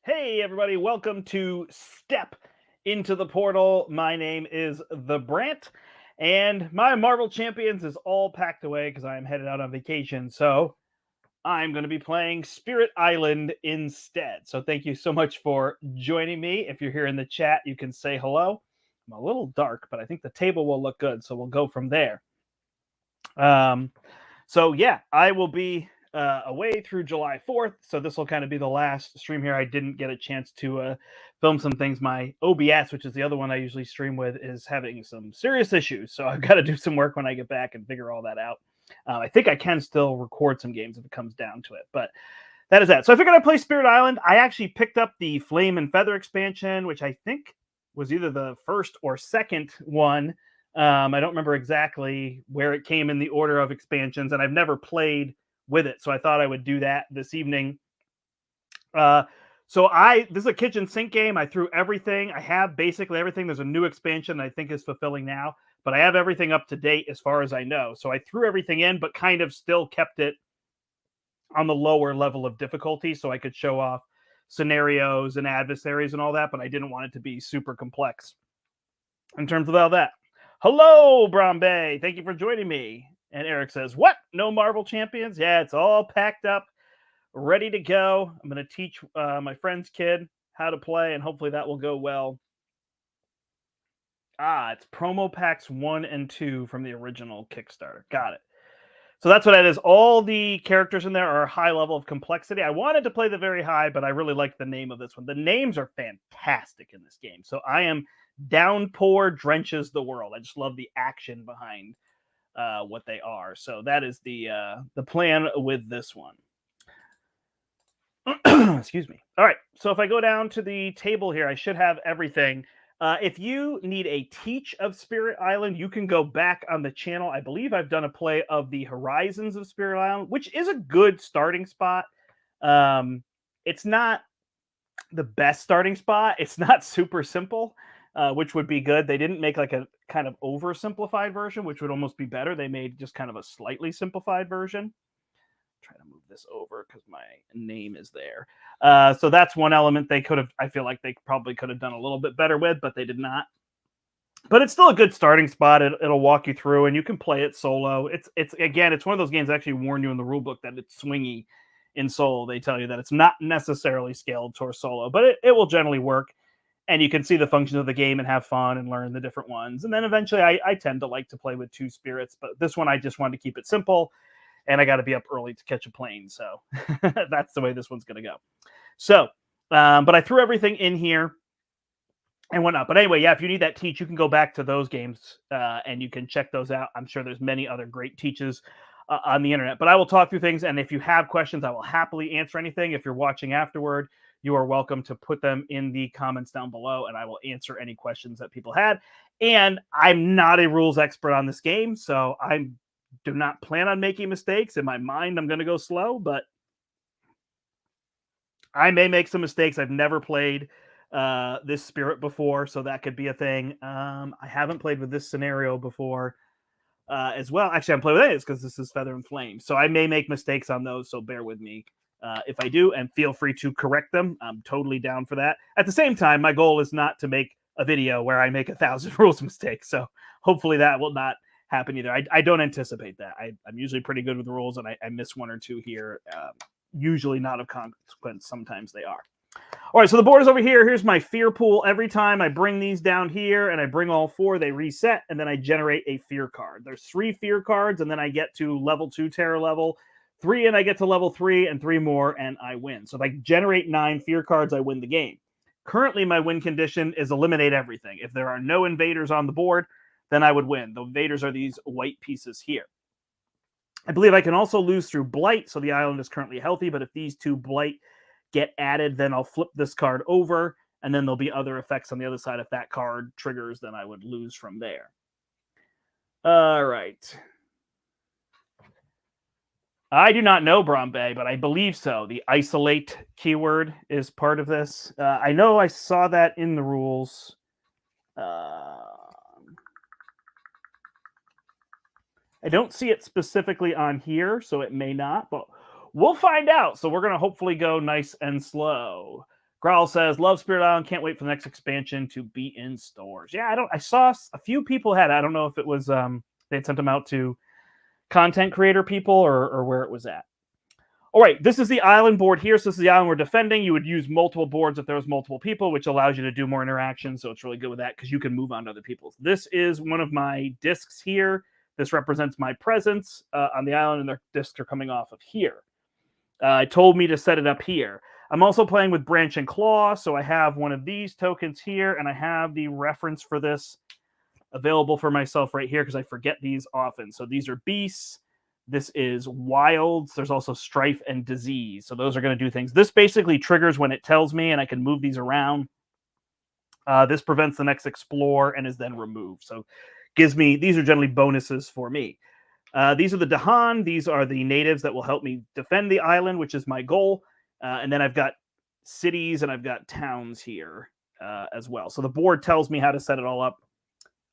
Hey, everybody, welcome to Step into the Portal. My name is the Brandt, and my Marvel Champions is all packed away because I'm headed out on vacation. So I'm going to be playing Spirit Island instead. So thank you so much for joining me. If you're here in the chat, you can say hello. I'm a little dark, but I think the table will look good. So we'll go from there. Um, so yeah, I will be away through July 4th. So this will kind of be the last stream here. I didn't get a chance to film some things. My OBS, which is the other one I usually stream with, is having some serious issues. So I've got to do some work when I get back and figure all that out. I think I can still record some games if it comes down to it, but that is that. So I figured I'd play Spirit Island. I actually picked up the Flame and Feather expansion, which I think was either the first or second one. I don't remember exactly where it came in the order of expansions, and I've never played with it, so I thought I would do that this evening. This is a kitchen sink game. I threw everything. I have basically everything. There's a new expansion I think is fulfilling now, but I have everything up to date as far as I know. So I threw everything in, but kind of still kept it on the lower level of difficulty so I could show off scenarios and adversaries and all that, but I didn't want it to be super complex in terms of all that. Hello, Brombe. Thank you for joining me. And Eric says, what? No Marvel Champions? Yeah, it's all packed up, ready to go. I'm going to teach my friend's kid how to play, and hopefully that will go well. It's promo packs 1 and 2 from the original Kickstarter. Got it. So that's what it is. All the characters in there are a high level of complexity. I wanted to play the very high, but I really like the name of this one. The names are fantastic in this game. So I am Downpour Drenches the World. I just love the action behind what they are. So that is the plan with this one. Excuse me. All right. So if I go down to the table here, I should have everything. If you need a teach of Spirit Island, you can go back on the channel. I believe I've done a play of the Horizons of Spirit Island, which is a good starting spot. It's not the best starting spot. It's not super simple, which would be good. They didn't make like a kind of oversimplified version, which would almost be better. They made just kind of a slightly simplified version. Try to move this over because my name is there. So that's one element they could have, I feel like they probably could have done a little bit better with, but they did not. But it's still a good starting spot. It'll walk you through, and you can play it solo. It's again, it's one of those games that actually warn you in the rule book that it's swingy in solo. They tell you that it's not necessarily scaled towards solo, but it will generally work. And you can see the functions of the game and have fun and learn the different ones. And then eventually I tend to like to play with 2 spirits, but this one I just wanted to keep it simple. And I got to be up early to catch a plane. So that's the way this one's going to go. So, but I threw everything in here and whatnot. But anyway, yeah, if you need that teach, you can go back to those games and you can check those out. I'm sure there's many other great teaches on the internet. But I will talk through things. And if you have questions, I will happily answer anything. If you're watching afterward, you are welcome to put them in the comments down below, and I will answer any questions that people had. And I'm not a rules expert on this game, so I do not plan on making mistakes. In my mind, I'm going to go slow, but I may make some mistakes. I've never played this spirit before, so that could be a thing. I haven't played with this scenario before as well. Actually, I'm playing with this because this is Feather and Flame, so I may make mistakes on those, so bear with me if I do, and feel free to correct them. I'm totally down for that. At the same time, my goal is not to make a video where I make 1,000 rules mistakes, so hopefully that will not happen either. I don't anticipate that. I'm usually pretty good with the rules, and I miss 1 or 2 here. Usually not of consequence. Sometimes they are. All right, so the board is over here. Here's my fear pool. Every time I bring these down here and I bring all 4, they reset, and then I generate a fear card. There's 3 fear cards, and then I get to level 2 terror level 3, and I get to level 3, and 3 more, and I win. So if I generate 9 fear cards, I win the game. Currently, my win condition is eliminate everything. If there are no invaders on the board, then I would win. The invaders are these white pieces here. I believe I can also lose through blight, so the island is currently healthy, but if these 2 blight get added, then I'll flip this card over, and then there'll be other effects on the other side. If that card triggers, then I would lose from there. All right. I do not know Brombe, but I believe so. The isolate keyword is part of this. I know I saw that in the rules. I don't see it specifically on here, so it may not, but we'll find out. So we're going to hopefully go nice and slow. Growl says, "Love Spirit Island. Can't wait for the next expansion to be in stores." Yeah, I saw a few people had. I don't know if it was they had sent them out to content creator people or where it was at. All right, this is the island board here. So this is the island we're defending. You would use multiple boards if there was multiple people, which allows you to do more interaction. So it's really good with that because you can move on to other people's. This is one of my discs here. This represents my presence on the island, and their discs are coming off of here. It told me to set it up here. I'm also playing with Branch and Claw, so I have one of these tokens here, and I have the reference for this available for myself right here because I forget these often. So these are beasts. This is wilds. There's also strife and disease. So those are going to do things. This basically triggers when it tells me, and I can move these around. This prevents the next explore and is then removed. So gives me, these are generally bonuses for me. These are the Dahan. These are the natives that will help me defend the island, which is my goal. And then I've got cities and I've got towns here as well. So the board tells me how to set it all up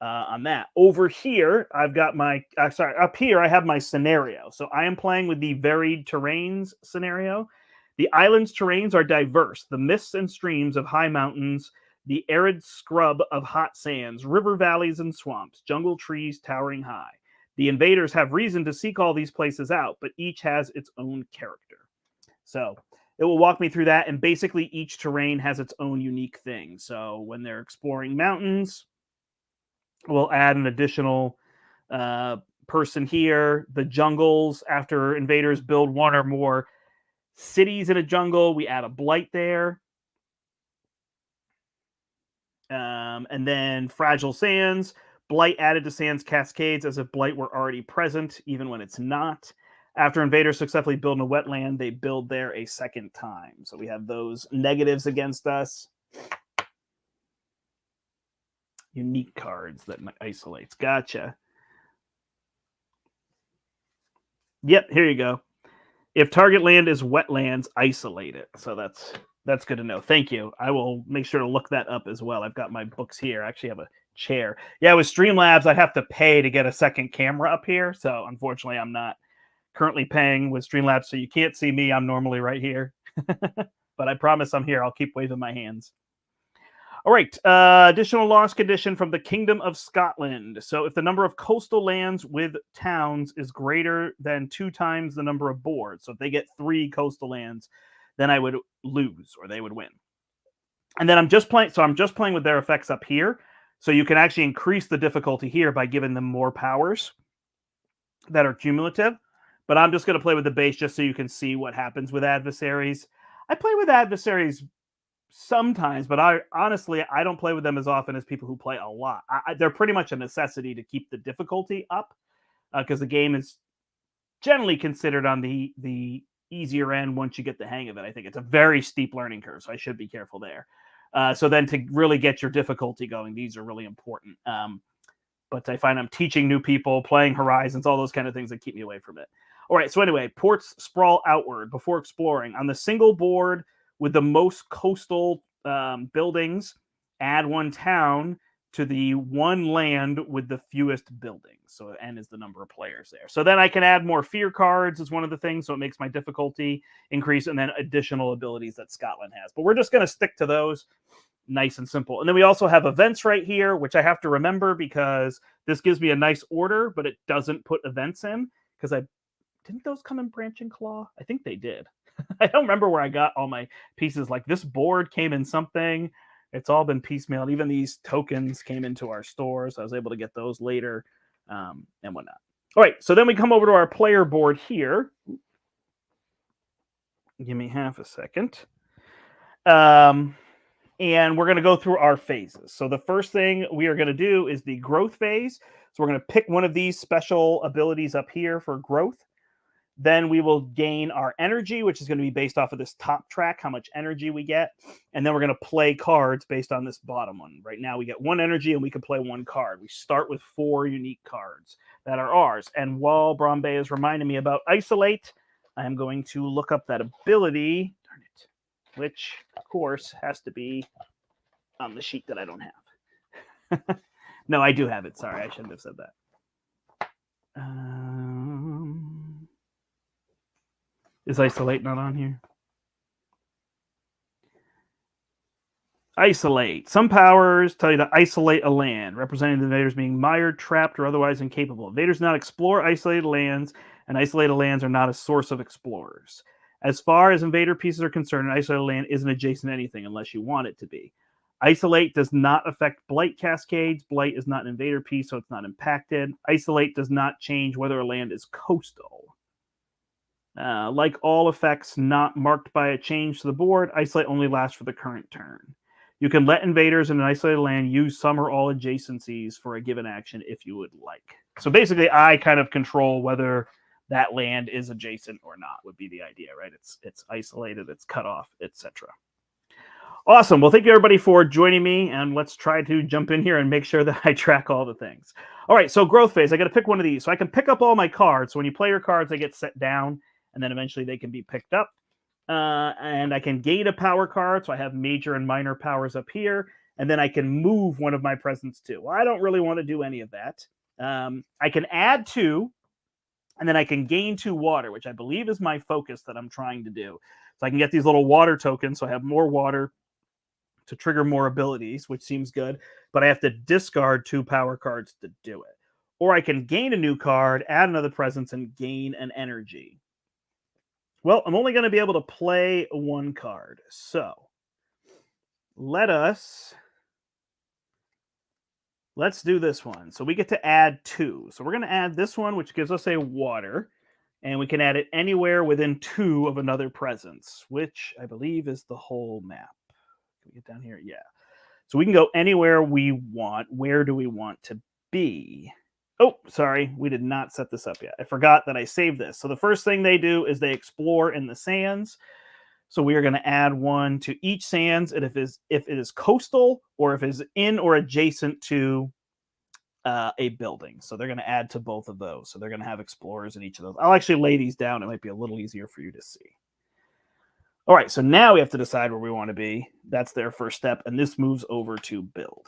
on that. Over here, I've got my, up here, I have my scenario. So I am playing with the varied terrains scenario. The island's terrains are diverse. The mists and streams of high mountains, the arid scrub of hot sands, river valleys and swamps, jungle trees towering high. The invaders have reason to seek all these places out, but each has its own character. So it will walk me through that, and basically each terrain has its own unique thing. So when they're exploring mountains, we'll add an additional person here. The jungles, after invaders build one or more cities in a jungle, we add a blight there. And then fragile sands, blight added to sands cascades as if blight were already present, even when it's not. After invaders successfully build in a wetland, they build there a second time. So we have those negatives against us. Unique cards that isolates. Gotcha. Yep, here you go. If target land is wetlands, isolate it. So that's good to know. Thank you. I will make sure to look that up as well. I've got my books here. I actually have a chair. Yeah, with Streamlabs, I'd have to pay to get a second camera up here. So unfortunately, I'm not currently paying with Streamlabs. So you can't see me. I'm normally right here. But I promise I'm here. I'll keep waving my hands. All right. Additional loss condition from the Kingdom of Scotland. So if the number of coastal lands with towns is greater than 2 times the number of boards, so if they get 3 coastal lands, then I would lose or they would win. And then I'm just playing with their effects up here. So you can actually increase the difficulty here by giving them more powers that are cumulative. But I'm just going to play with the base just so you can see what happens with adversaries. I play with adversaries sometimes, but I don't play with them as often as people who play a lot. They're pretty much a necessity to keep the difficulty up because the game is generally considered on the easier end once you get the hang of it. I think it's a very steep learning curve, so I should be careful there. So then to really get your difficulty going, these are really important. But I find I'm teaching new people, playing Horizons, all those kind of things that keep me away from it. All right, so anyway, ports sprawl outward before exploring. On the single board with the most coastal buildings, add 1 town to the 1 land with the fewest buildings. So N is the number of players there. So then I can add more fear cards is one of the things, so it makes my difficulty increase, and then additional abilities that Scotland has. But we're just going to stick to those. Nice and simple. And then we also have events right here, which I have to remember because this gives me a nice order, but it doesn't put events in because didn't those come in Branch and Claw? I think they did. I don't remember where I got all my pieces. Like this board came in something. It's all been piecemealed. Even these tokens came into our stores. I was able to get those later and whatnot. All right, so then we come over to our player board here. Give me half a second. And we're going to go through our phases. So the first thing we are going to do is the growth phase. So we're going to pick one of these special abilities up here for growth. Then we will gain our energy, which is going to be based off of this top track, how much energy we get. And then we're going to play cards based on this bottom one. Right now we get 1 energy and we can play 1 card. We start with 4 unique cards that are ours. And while Brombe is reminding me about Isolate, I am going to look up that ability. Darn it. Which, of course, has to be on the sheet that I don't have. No, I do have it. Sorry, I shouldn't have said that. Is Isolate not on here? Isolate. Some powers tell you to isolate a land, representing the invaders being mired, trapped, or otherwise incapable. Invaders do not explore isolated lands, and isolated lands are not a source of explorers. As far as invader pieces are concerned, an isolated land isn't adjacent to anything unless you want it to be. Isolate does not affect blight cascades. Blight is not an invader piece, so it's not impacted. Isolate does not change whether a land is coastal. Like all effects not marked by a change to the board, isolate only lasts for the current turn. You can let invaders in an isolated land use some or all adjacencies for a given action if you would like. So basically, I kind of control whether that land is adjacent or not, would be the idea, right? It's isolated, it's cut off, etc. Awesome. Well, thank you everybody for joining me, and let's try to jump in here and make sure that I track all the things. All right, so growth phase. I got to pick one of these. So I can pick up all my cards. So when you play your cards, they get set down, and then eventually they can be picked up. And I can gain a power card. So I have major and minor powers up here, and then I can move one of my presents too. Well, I don't really want to do any of that. I can add 2, and then I can gain 2 water, which I believe is my focus that I'm trying to do. So I can get these little water tokens, so I have more water to trigger more abilities, which seems good, but I have to discard 2 power cards to do it. Or I can gain a new card, add another presence, and gain an energy. Well, I'm only going to be able to play 1 card. So let's do this one. So we get to add 2. So we're going to add this one, which gives us a water, and we can add it anywhere within 2 of another presence, which I believe is the whole map. Can we get down here? Yeah. So we can go anywhere we want. Where do we want to be? Oh, sorry. We did not set this up yet. I forgot that I saved this. So the first thing they do is they explore in the sands. So we are going to add 1 to each sands. And if it is coastal or if it is in or adjacent to a building. So they're going to add to both of those. So they're going to have explorers in each of those. I'll actually lay these down. It might be a little easier for you to see. All right, so now we have to decide where we want to be. That's their first step, and this moves over to build.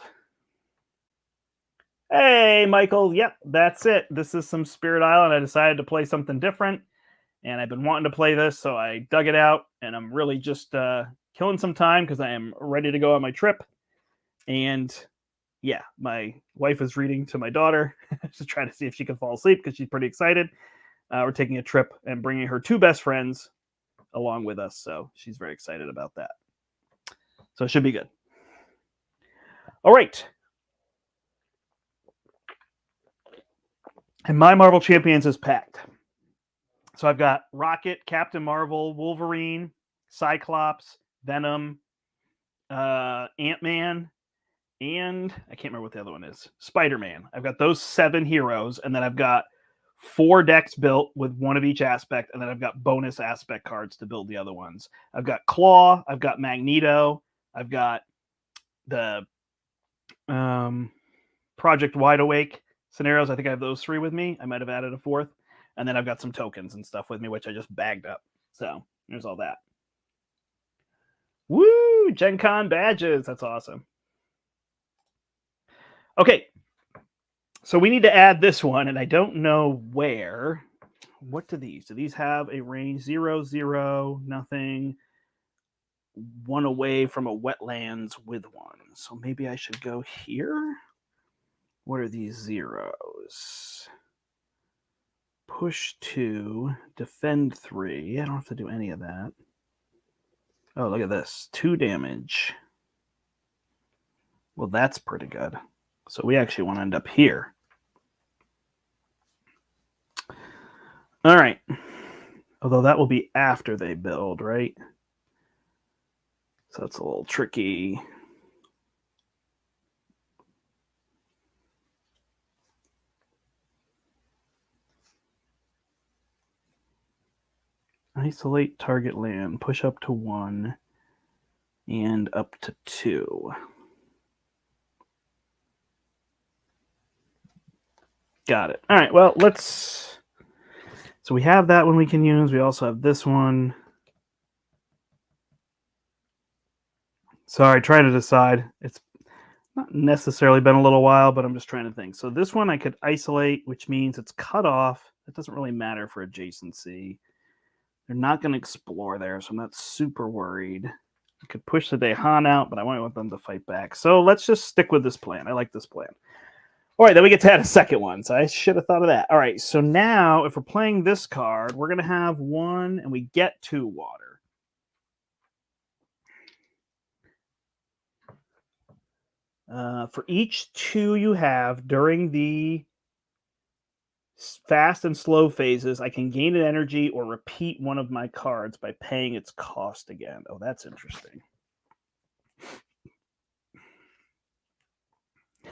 Hey, Michael. Yep, that's it. This is some Spirit Island. I decided to play something different, and I've been wanting to play this, so I dug it out, and I'm really just killing some time because I am ready to go on my trip. And yeah, my wife is reading to my daughter to try to see if she can fall asleep because she's pretty excited. We're taking a trip and bringing her 2 best friends along with us, so she's very excited about that. So it should be good. All right. And my Marvel Champions is packed. So I've got Rocket, Captain Marvel, Wolverine, Cyclops, Venom, Ant-Man, and I can't remember what the other one is. Spider-Man. I've got those 7 heroes, and then I've got 4 decks built with 1 of each aspect, and then I've got bonus aspect cards to build the other ones. I've got Claw, I've got Magneto, I've got the Project Wide Awake scenarios. I think I have those 3 with me. I might have added a 4th. And then I've got some tokens and stuff with me, which I just bagged up. So there's all that. Woo! Gen Con badges. That's awesome. Okay. So we need to add this one, and I don't know where. What do these? Do these have a range? 0, 0, nothing. 1 away from a wetlands with 1. So maybe I should go here. What are these zeros? Push 2, defend 3. I don't have to do any of that. Oh, look at this. 2 damage. Well, that's pretty good. So we actually want to end up here. All right. Although that will be after they build, right? So that's a little tricky. Isolate target land. Push up to 1 and up to 2. Got it. All right. Well, let's... So we have that one we can use. We also have this one. Sorry, trying to decide. It's not necessarily been a little while, but I'm just trying to think. So this one I could isolate, which means it's cut off. It doesn't really matter for adjacency. They're not going to explore there, so I'm not super worried. I could push the Dehan out, but I might want them to fight back. So let's just stick with this plan. I like this plan. All right, then we get to add a second one. So I should have thought of that. All right, so now if we're playing this card, we're going to have 1, and we get 2 water. For each 2 you have during the fast and slow phases, I can gain an energy or repeat one of my cards by paying its cost again. Oh, that's interesting.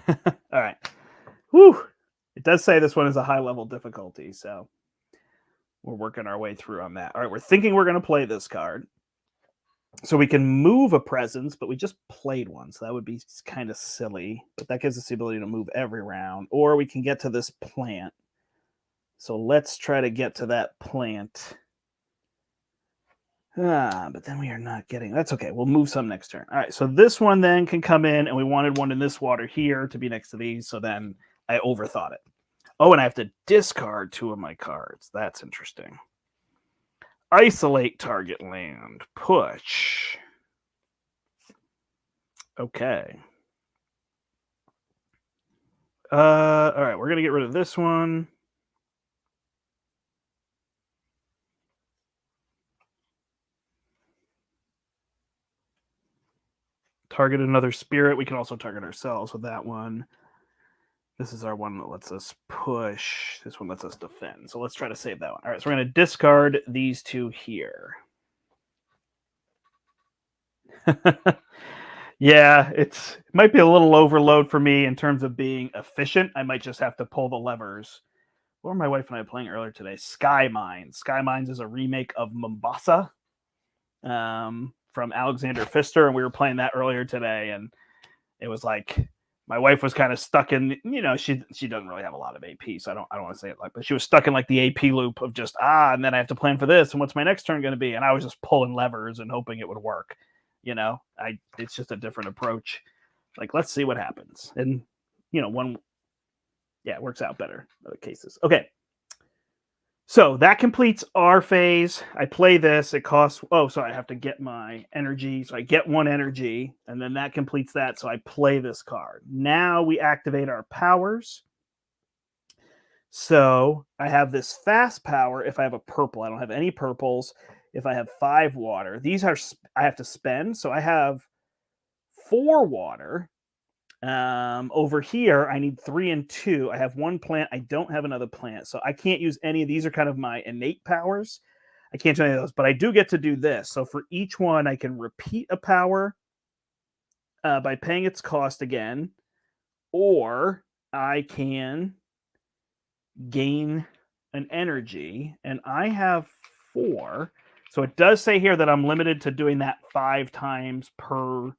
All right. Whew. It does say this one is a high level difficulty, so we're working our way through on that. All right, we're thinking we're going to play this card. So we can move a presence, but we just played one, so that would be kind of silly. But that gives us the ability to move every round, or we can get to this plant. So let's try to get to that plant. But then we are not getting... That's okay. We'll move some next turn. All right, so this one then can come in, and we wanted one in this water here to be next to these, so then I overthought it. Oh, and I have to discard 2 of my cards. That's interesting. Isolate target land. Push. Okay. All right, we're going to get rid of this one. Target another spirit. We can also target ourselves with that one. This is our one that lets us push. This one lets us defend. So let's try to save that one. All right, so we're going to discard these 2 here. Yeah, it might be a little overload for me in terms of being efficient. I might just have to pull the levers. What were my wife and I playing earlier today? Sky Mines. Sky Mines is a remake of Mombasa from Alexander Pfister, and we were playing that earlier today, and it was like my wife was kind of stuck in, she doesn't really have a lot of AP, so I don't want to say it like, but she was stuck in like the AP loop of just, and then I have to plan for this, and what's my next turn going to be? And I was just pulling levers and hoping it would work. It's just a different approach. Like, let's see what happens. And, it works out better in other cases. Okay. So that completes our phase. I play this. It costs... so I have to get my energy. So I get 1 energy, and then that completes that. So I play this card. Now we activate our powers. So I have this fast power if I have a purple. I don't have any purples. If I have 5 water, these are... I have to spend. So I have 4 water. Over here, I need 3 and 2. I have 1 plant. I don't have another plant, so I can't use any of these. Are kind of my innate powers. I can't do any of those, but I do get to do this. So for each one, I can repeat a power by paying its cost again, or I can gain an energy, and I have 4. So it does say here that I'm limited to doing that 5 times per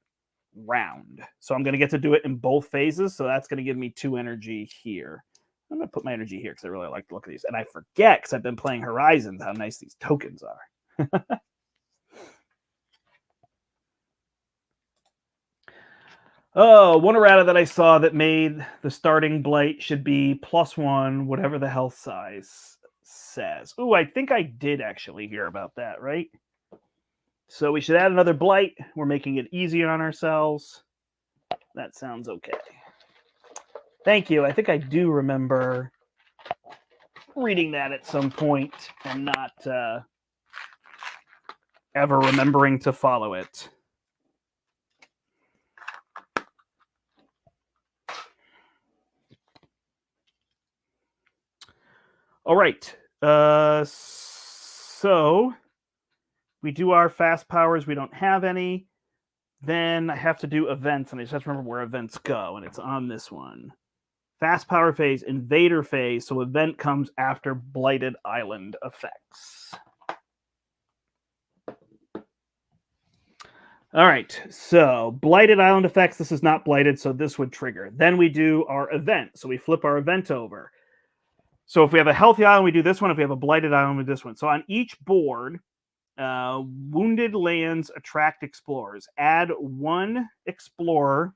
round. So I'm going to get to do it in both phases. So that's going to give me 2 energy here. I'm going to put my energy here because I really like the look of these. And I forget, because I've been playing Horizons, how nice these tokens are. One errata that I saw that made the starting blight should be +1, whatever the health size says. Ooh, I think I did actually hear about that, right? So we should add another blight. We're making it easier on ourselves. That sounds okay. Thank you. I think I do remember reading that at some point and not ever remembering to follow it. All right. So we do our fast powers. We don't have any. Then I have to do events, and I just have to remember where events go, and it's on this one. Fast power phase, invader phase. So event comes after blighted island effects. All right, so blighted island effects. This is not blighted, so this would trigger. Then we do our event. So we flip our event over. So if we have a healthy island, we do this one. If we have a blighted island, we do this one. So on each board, wounded lands attract explorers. Add 1 explorer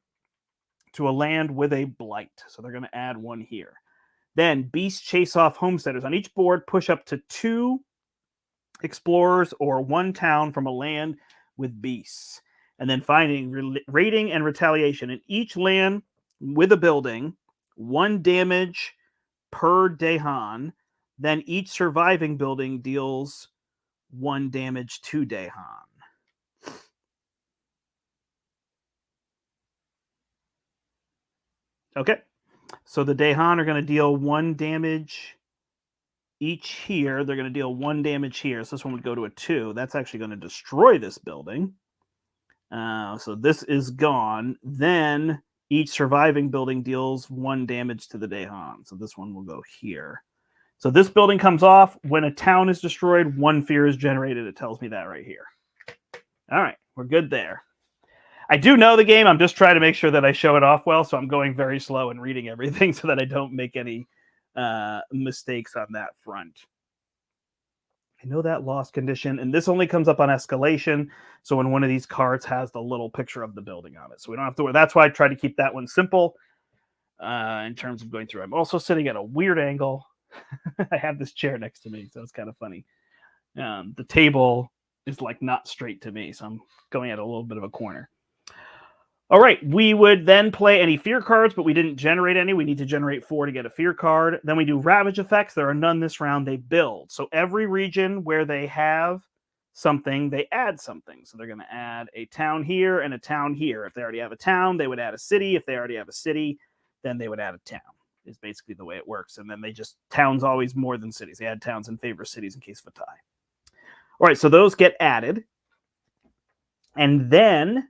to a land with a blight. So they're going to add 1 here. Then beasts chase off homesteaders. On each board, push up to 2 explorers or 1 town from a land with beasts. and then finding rating and retaliation. In each land with a building, 1 damage per Dahan. Then each surviving building deals 1 damage to Dahan. Okay, so the Dahan are going to deal 1 damage each here. They're going to deal 1 damage here. So this one would go to a 2. That's actually going to destroy this building. So this is gone. Then each surviving building deals 1 damage to the Dahan. So this one will go here. So this building comes off. When a town is destroyed, 1 fear is generated. It tells me that right here. All right, we're good there. I do know the game. I'm just trying to make sure that I show it off well. So I'm going very slow and reading everything so that I don't make any mistakes on that front. I know that loss condition, and this only comes up on escalation. So when one of these cards has the little picture of the building on it, so we don't have to worry. That's why I try to keep that one simple in terms of going through. I'm also sitting at a weird angle. I have this chair next to me, so it's kind of funny. The table is like not straight to me, so I'm going at a little bit of a corner. All right, we would then play any fear cards, but we didn't generate any. We need to generate 4 to get a fear card. Then we do ravage effects. There are none this round. They build. So every region where they have something, they add something. So they're going to add a town here and a town here. If they already have a town, they would add a city. If they already have a city, then they would add a town. Is basically the way it works. And then they just, towns always more than cities. They add towns in favor of cities in case of a tie. All right, so those get added. And then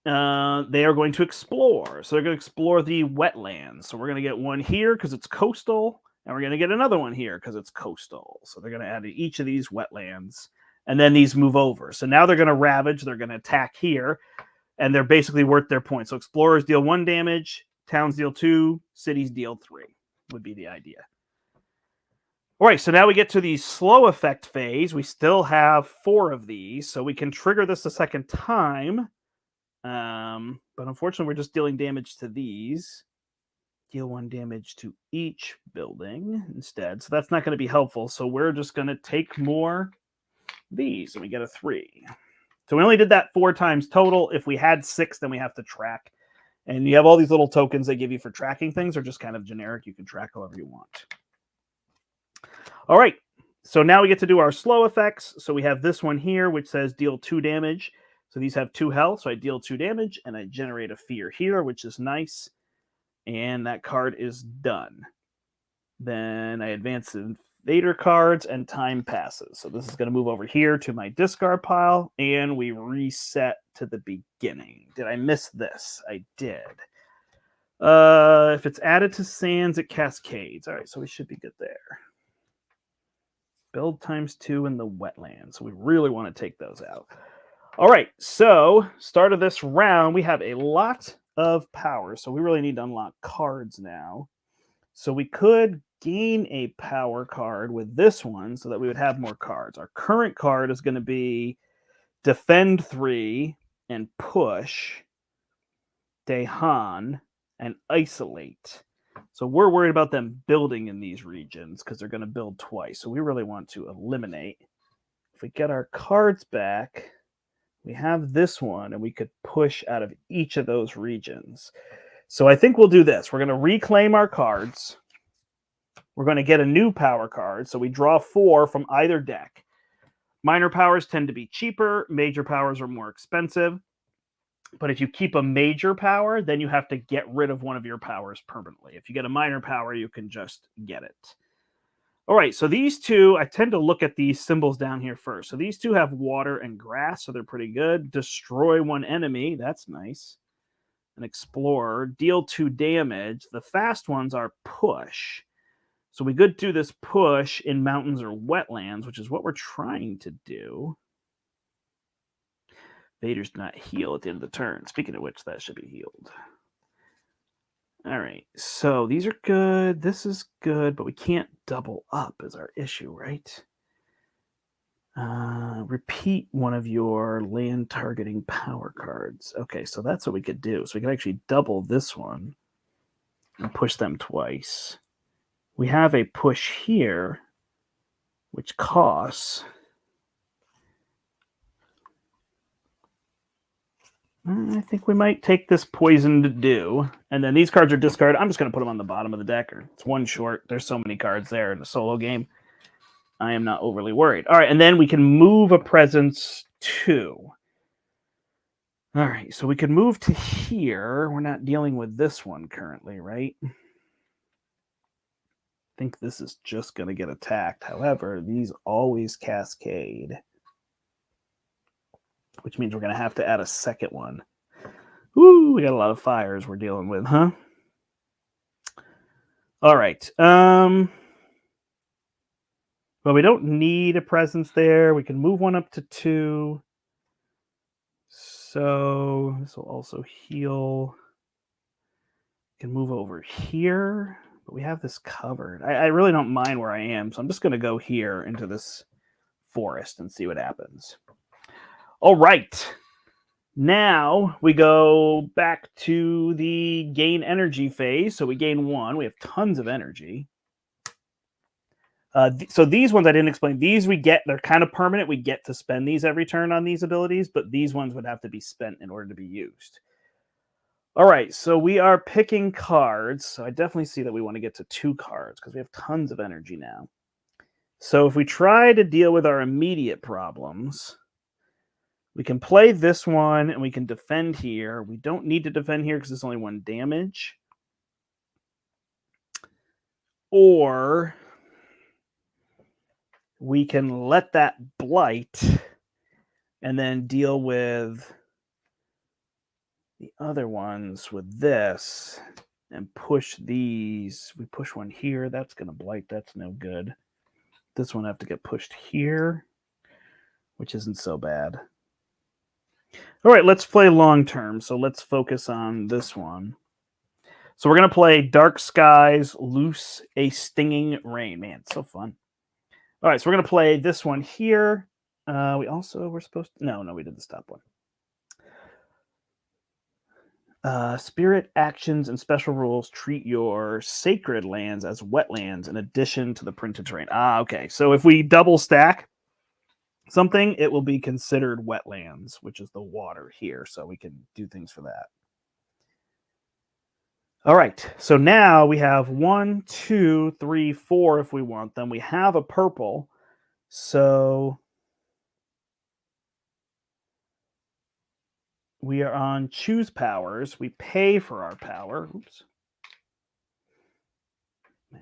they are going to explore. So they're going to explore the wetlands. So we're going to get one here because it's coastal, and we're going to get another one here because it's coastal. So they're going to add each of these wetlands, and then these move over. So now they're going to ravage. They're going to attack here, and they're basically worth their points. So explorers deal 1 damage, towns deal 2, cities deal 3 would be the idea. All right, so now we get to the slow effect phase. We still have 4 of these, so we can trigger this a second time. But unfortunately, we're just dealing damage to these. Deal 1 damage to each building instead. So that's not going to be helpful. So we're just going to take more these, and we get a 3. So we only did that 4 times total. If we had 6, then we have to track. And you have all these little tokens they give you for tracking things. They're just kind of generic. You can track however you want. All right. So now we get to do our slow effects. So we have this one here, which says deal 2 damage. So these have 2 health, so I deal 2 damage, and I generate a fear here, which is nice. And that card is done. Then I advance invader cards, and time passes. So this is going to move over here to my discard pile, and we reset to the beginning. Did I miss this? I did. If it's added to sands, it cascades. All right, so we should be good there. Build times 2 in the wetlands. So we really want to take those out. All right, so start of this round, we have a lot of power. So we really need to unlock cards now. So we could gain a power card with this one so that we would have more cards. Our current card is going to be defend 3 and push, Dahan, and isolate. So we're worried about them building in these regions because they're going to build twice. So we really want to eliminate. If we get our cards back, we have this one, and we could push out of each of those regions. So I think we'll do this. We're going to reclaim our cards. We're going to get a new power card. So we draw 4 from either deck. Minor powers tend to be cheaper. Major powers are more expensive. But if you keep a major power, then you have to get rid of one of your powers permanently. If you get a minor power, you can just get it. All right, so these 2, I tend to look at these symbols down here first. So these 2 have water and grass, so they're pretty good. Destroy 1 enemy, that's nice. An explorer, deal 2 damage. The fast ones are push. So we could do this push in mountains or wetlands, which is what we're trying to do. Invaders do not heal at the end of the turn. Speaking of which, that should be healed. All right, so these are good. This is good, but we can't double up is our issue, right? Repeat one of your land targeting power cards. Okay, so that's what we could do. So we could actually double this one and push them twice. We have a push here, which costs I think we might take this Poisoned Dew. And then these cards are discarded. I'm just going to put them on the bottom of the deck. Or it's one short. There's so many cards there in a solo game. I am not overly worried. All right, and then we can move a presence too. All right, so we can move to here. We're not dealing with this one currently, right? I think this is just going to get attacked. However, these always cascade, which means we're going to have to add a second one. Ooh, we got a lot of fires we're dealing with, huh? All right. Well, we don't need a presence there. We can move one up to 2. So this will also heal. We can move over here, but we have this covered. I really don't mind where I am, so I'm just going to go here into this forest and see what happens. All right. Now we go back to the gain energy phase. So we gain 1. We have tons of energy. So these ones I didn't explain. These we get, they're kind of permanent. We get to spend these every turn on these abilities, but these ones would have to be spent in order to be used. All right, so we are picking cards. So I definitely see that we want to get to 2 cards because we have tons of energy now. So if we try to deal with our immediate problems, we can play this one and we can defend here. We don't need to defend here because it's only 1 damage. Or we can let that blight and then deal with the other ones with this and push these. We push one here. That's going to blight. That's no good. This one have to get pushed here, which isn't so bad. All right, let's play long term. So let's focus on this one. So we're going to play Dark Skies, Loose a Stinging Rain. Man, it's so fun. All right, so we're going to play this one here. We're supposed to... No, we did the stop one. Spirit actions and special rules treat your sacred lands as wetlands in addition to the printed terrain. Okay. So if we double stack something, it will be considered wetlands, which is the water here. So we can do things for that. All right. So now we have 1, 2, 3, 4 if we want them. We have a purple. So we are on choose powers. We pay for our power. Oops.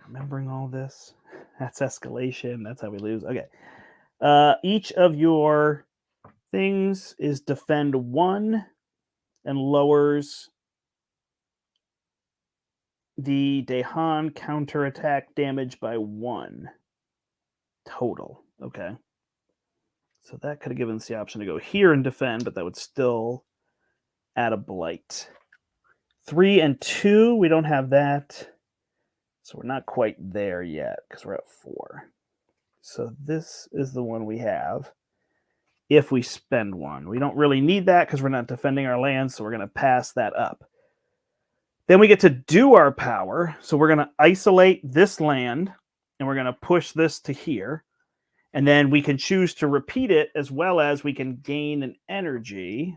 Remembering all this. That's escalation. That's how we lose. Okay. Each of your things is defend 1 and lowers the Dehan counterattack damage by 1 total. Okay. So that could have given us the option to go here and defend, but that would still add a blight. 3 and 2, we don't have that. So we're not quite there yet because we're at 4. So this is the one we have if we spend 1. We don't really need that because we're not defending our land, so we're going to pass that up. Then we get to do our power. So we're going to isolate this land, and we're going to push this to here. And then we can choose to repeat it as well as we can gain an energy.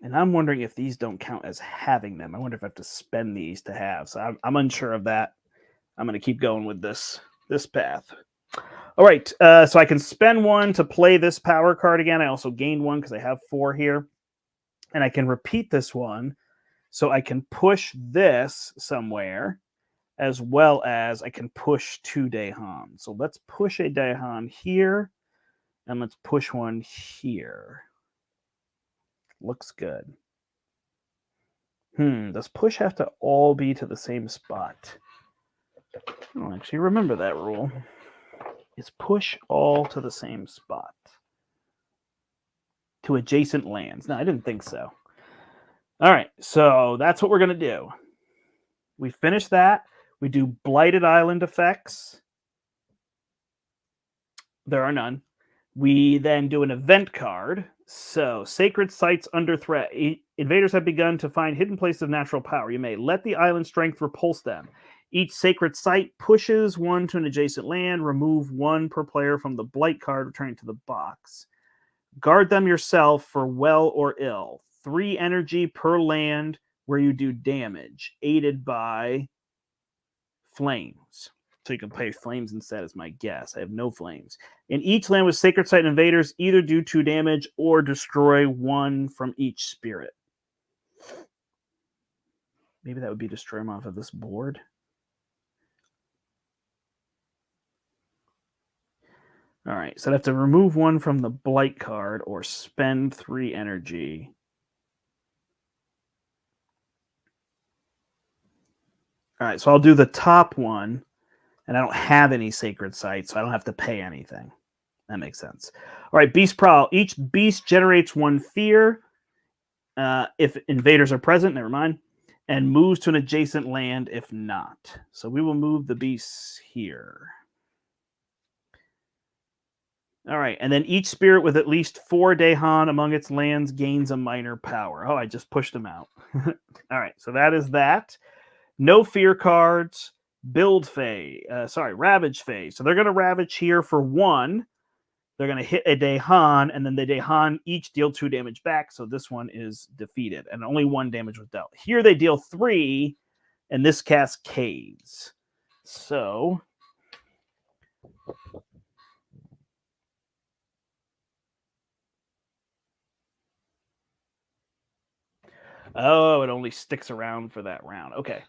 And I'm wondering if these don't count as having them. I wonder if I have to spend these to have. So I'm unsure of that. I'm going to keep going with this path. All right. So I can spend 1 to play this power card again. I also gained 1 because I have 4 here. And I can repeat this one. So I can push this somewhere as well as I can push 2 Dehan. So let's push a Dehan here. And let's push one here. Looks good. Does push have to all be to the same spot? I don't actually remember that rule. Is push all to the same spot? To adjacent lands. No, I didn't think so. All right, so that's what we're going to do. We finish that. We do Blighted Island effects. There are none. We then do an event card. So, sacred sites under threat. Invaders have begun to find hidden places of natural power. You may let the island strength repulse them. Each sacred site pushes one to an adjacent land. Remove one per player from the blight card, returning to the box. Guard them yourself for well or ill. 3 energy per land where you do damage, aided by flames. So you can play flames instead, is my guess. I have no flames. In each land with sacred site invaders, either do 2 damage or destroy 1 from each spirit. Maybe that would be destroy them off of this board. All right, so I'd have to remove 1 from the blight card or spend 3 energy. All right, so I'll do the top one, and I don't have any sacred sites, so I don't have to pay anything. That makes sense. All right, Beast Prowl. Each beast generates 1 fear if invaders are present, never mind, and moves to an adjacent land if not. So we will move the beasts here. All right, and then each spirit with at least 4 Dahan among its lands gains a minor power. Oh, I just pushed them out. All right, so that is that. No fear cards. Build phase. Ravage phase. So they're going to ravage here for 1. They're going to hit a Dahan, and then the Dahan each deal 2 damage back. So this one is defeated, and only 1 damage was dealt. Here they deal 3, and this cascades. So oh, it only sticks around for that round. Okay.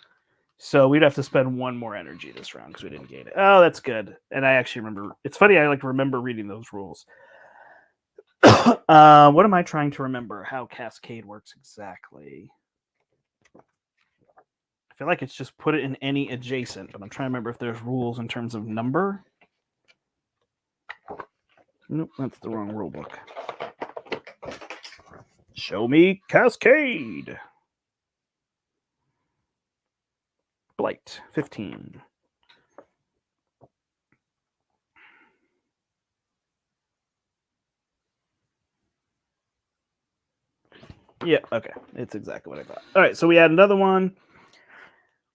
So we'd have to spend 1 more energy this round because we didn't gain it. Oh, that's good. And I actually remember. It's funny. I remember reading those rules. What am I trying to remember? How Cascade works exactly? I feel like it's just put it in any adjacent, but I'm trying to remember if there's rules in terms of number. Nope, that's the wrong rule book. Show me Cascade. Blight, 15. Yeah, okay. It's exactly what I thought. All right, so we add another one.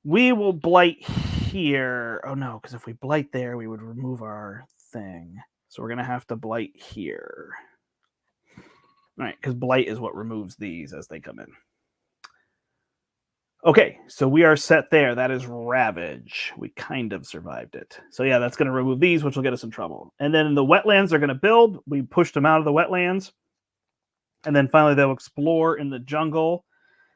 We will blight here. Oh, no, because if we blight there, we would remove our thing. So we're going to have to blight here. All right, because blight is what removes these as they come in. Okay, so we are set there. That is Ravage. We kind of survived it. So yeah, that's going to remove these, which will get us in trouble. And then in the wetlands, they're going to build. We pushed them out of the wetlands. And then finally, they'll explore in the jungle.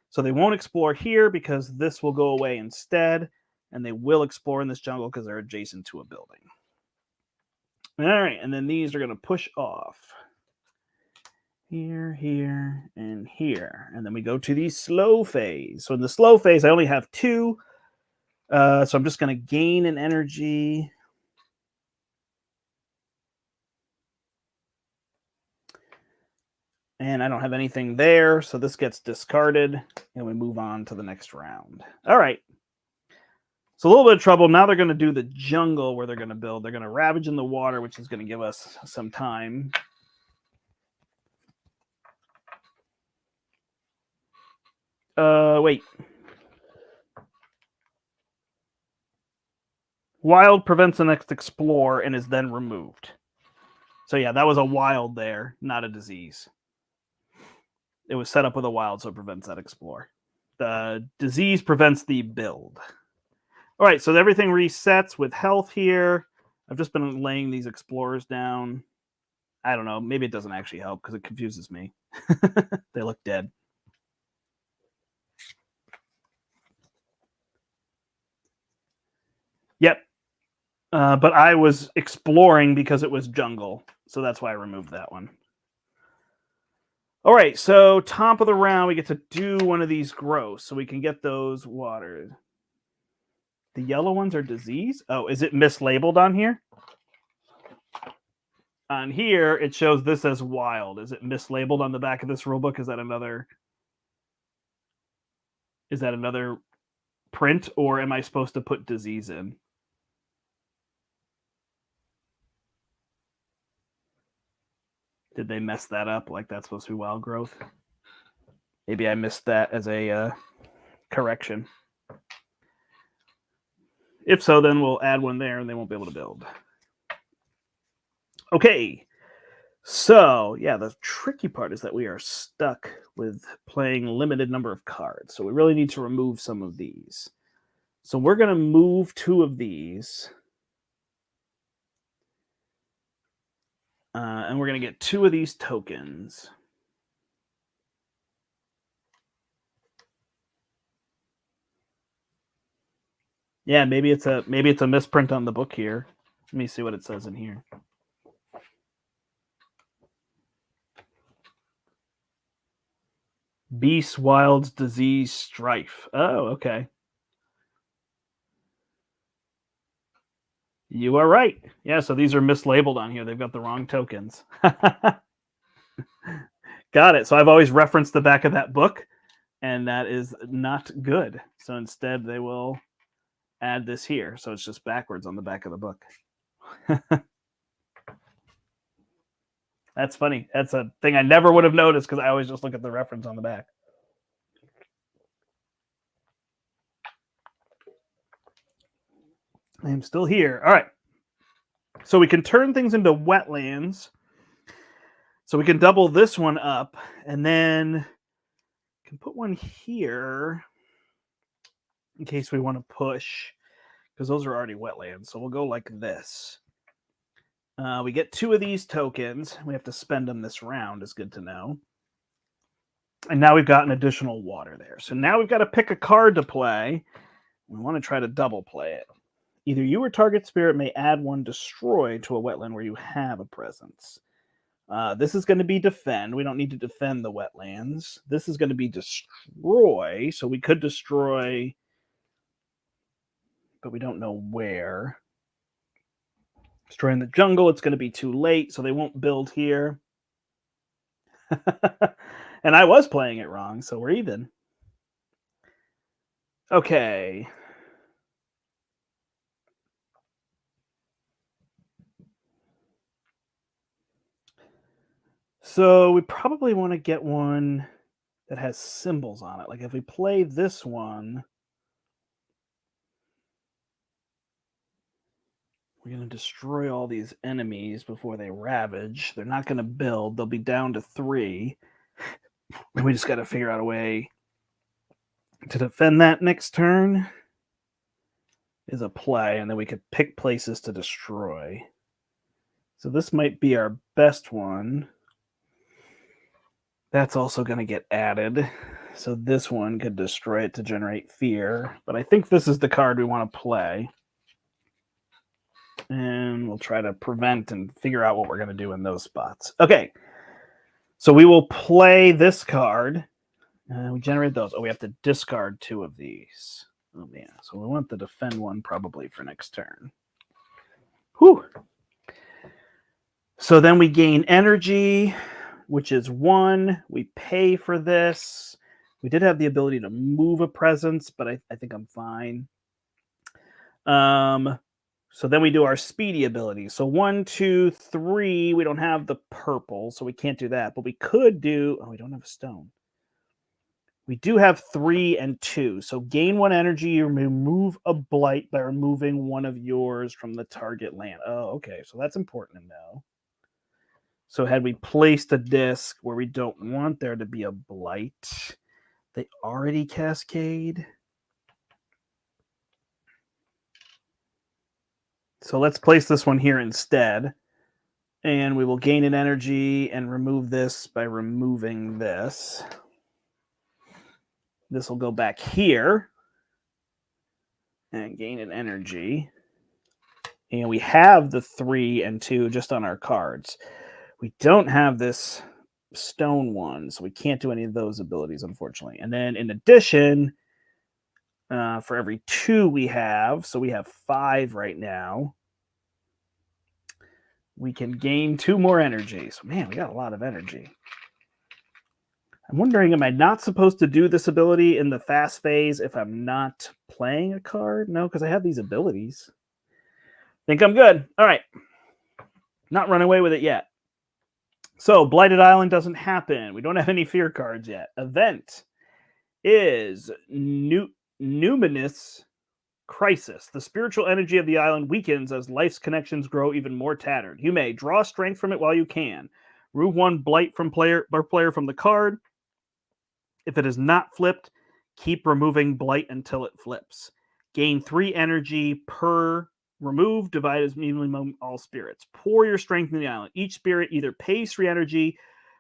So they won't explore here because this will go away instead. And they will explore in this jungle because they're adjacent to a building. All right, and then these are going to push off. Here, here, and here. And then we go to the slow phase. So in the slow phase, I only have 2. So I'm just going to gain an energy. And I don't have anything there, so this gets discarded, and we move on to the next round. All right. So a little bit of trouble. Now they're going to do the jungle where they're going to build. They're going to ravage in the water, which is going to give us some time. Wait. Wild prevents the next explore and is then removed. So yeah, that was a wild there, not a disease. It was set up with a wild, so it prevents that explore. The disease prevents the build. All right, so everything resets with health here. I've just been laying these explorers down. I don't know. Maybe it doesn't actually help because it confuses me. They look dead. Yep. But I was exploring because it was jungle. So that's why I removed that one. All right, so top of the round, we get to do one of these growths, so we can get those watered. The yellow ones are disease? Oh, is it mislabeled on here? On here, it shows this as wild. Is it mislabeled on the back of this rulebook? Is that another print, or am I supposed to put disease in? Did they mess that up? Like that's supposed to be wild growth? Maybe I missed that as a correction. If so, then we'll add one there and they won't be able to build. Okay. So, yeah, the tricky part is that we are stuck with playing limited number of cards. So we really need to remove some of these. So we're going to move 2 of these. And we're going to get 2 of these tokens. Yeah, maybe it's a misprint on the book here. Let me see what it says in here. Beast, wilds, disease, strife. Oh, okay. You are right. Yeah, so these are mislabeled on here. They've got the wrong tokens. Got it. So I've always referenced the back of that book, and that is not good. So instead, they will add this here. So it's just backwards on the back of the book. That's funny. That's a thing I never would have noticed because I always just look at the reference on the back. I am still here. All right. So we can turn things into wetlands. So we can double this one up, and then can put one here in case we want to push, because those are already wetlands. So we'll go like this. We get 2 of these tokens. We have to spend them this round, is good to know. And now we've got an additional water there. So now we've got to pick a card to play. We want to try to double play it. Either you or target spirit may add 1 destroy to a wetland where you have a presence. This is going to be defend. We don't need to defend the wetlands. This is going to be destroy. So we could destroy, but we don't know where. Destroy in the jungle. It's going to be too late, so they won't build here. And I was playing it wrong, so we're even. Okay. So we probably want to get one that has symbols on it. Like if we play this one, we're going to destroy all these enemies before they ravage. They're not going to build. They'll be down to 3. And we just got to figure out a way to defend that next turn. Is a play, and then we could pick places to destroy. So this might be our best one. That's also going to get added. So this one could destroy it to generate fear. But I think this is the card we want to play. And we'll try to prevent and figure out what we're going to do in those spots. Okay. So we will play this card. We generate those. Oh, we have to discard 2 of these. Oh, man. So we want the defend one probably for next turn. Whew. So then we gain energy, which is 1. We pay for this. We did have the ability to move a presence, but I think I'm fine. So then we do our speedy ability. So 1, 2, 3. We don't have the purple, so we can't do that. But we could do... Oh, we don't have a stone. We do have 3 and 2. So gain 1 energy, you remove a blight by removing 1 of yours from the target land. Oh, okay. So that's important to know. So had we placed a disc where we don't want there to be a blight, they already cascade. So let's place this one here instead. And we will gain an energy and remove this by removing this. This will go back here and gain an energy. And we have the 3 and 2 just on our cards. We don't have this stone one, so we can't do any of those abilities, unfortunately. And then in addition, for every 2 we have, so we have 5 right now, we can gain 2 more energy. So, man, we got a lot of energy. I'm wondering, am I not supposed to do this ability in the fast phase if I'm not playing a card? No, because I have these abilities. Think I'm good. All right. Not run away with it yet. So, Blighted Island doesn't happen. We don't have any fear cards yet. Event is Numinous Crisis. The spiritual energy of the island weakens as life's connections grow even more tattered. You may draw strength from it while you can. Remove one blight from player from the card. If it is not flipped, keep removing blight until it flips. Gain 3 energy per remove, divide as evenly among all spirits. Pour your strength in the island. Each spirit either pays 3 energy,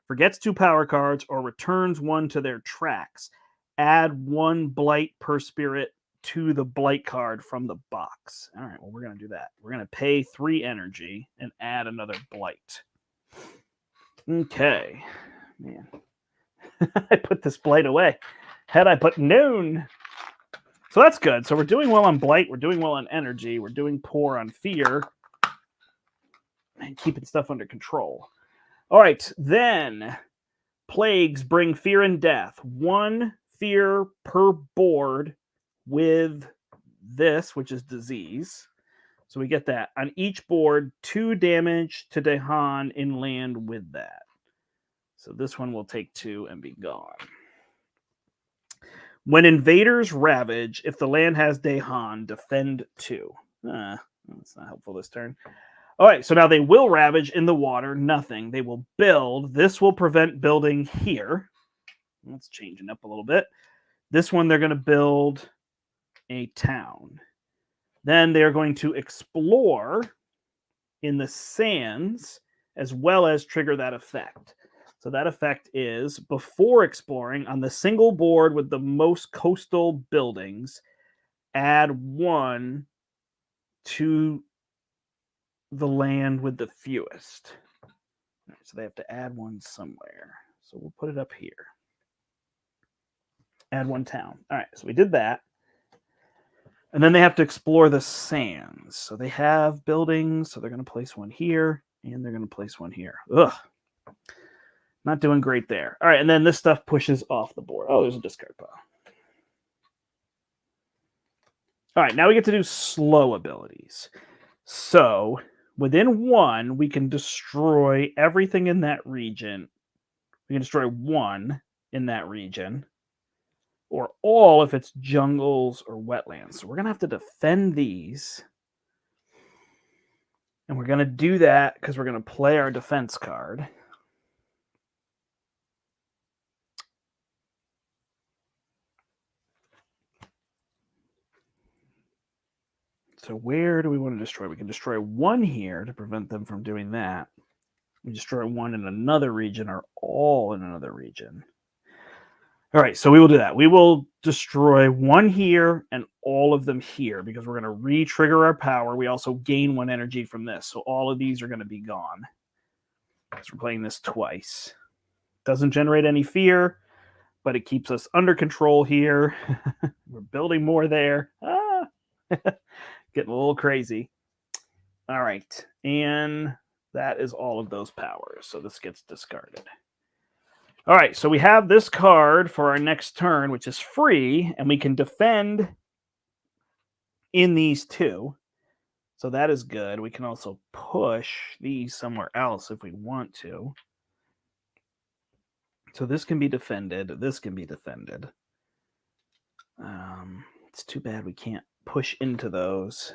forgets 2 power cards, or returns 1 to their tracks. Add 1 blight per spirit to the blight card from the box. All right, well, we're going to do that. We're going to pay 3 energy and add another blight. Okay. Man. I put this blight away. Had I put noon. So that's good. So we're doing well on blight. We're doing well on energy. We're doing poor on fear. And keeping stuff under control. All right. Then plagues bring fear and death. 1 fear per board with this, which is disease. So we get that. On each board, 2 damage to Dehan in land with that. So this one will take 2 and be gone. When invaders ravage, if the land has Dehan, defend 2. That's not helpful this turn. All right, so now they will ravage in the water. Nothing. They will build. This will prevent building here. Let's change it up a little bit. This one, they're going to build a town. Then they're going to explore in the sands as well as trigger that effect. So that effect is before exploring on the single board with the most coastal buildings, add 1 to the land with the fewest. Right, so they have to add 1 somewhere. So we'll put it up here. Add 1 town. All right, so we did that. And then they have to explore the sands. So they have buildings. So they're going to place 1 here, and they're going to place 1 here. Ugh. Not doing great there. All right, and then this stuff pushes off the board. Oh, there's a discard pile. All right, now we get to do slow abilities. So within 1, we can destroy everything in that region. We can destroy 1 in that region. Or all if it's jungles or wetlands. So we're going to have to defend these. And we're going to do that because we're going to play our defense card. So where do we want to destroy? We can destroy 1 here to prevent them from doing that. We destroy 1 in another region or all in another region. All right, so we will do that. We will destroy 1 here and all of them here because we're going to re-trigger our power. We also gain 1 energy from this. So all of these are going to be gone. So we're playing this twice. Doesn't generate any fear, but it keeps us under control here. We're building more there. Getting a little crazy. All right, and that is all of those powers. So this gets discarded. All right, so we have this card for our next turn, which is free, and we can defend in these 2. So that is good. We can also push these somewhere else if we want to. So this can be defended. This can be defended. It's too bad we can't push into those.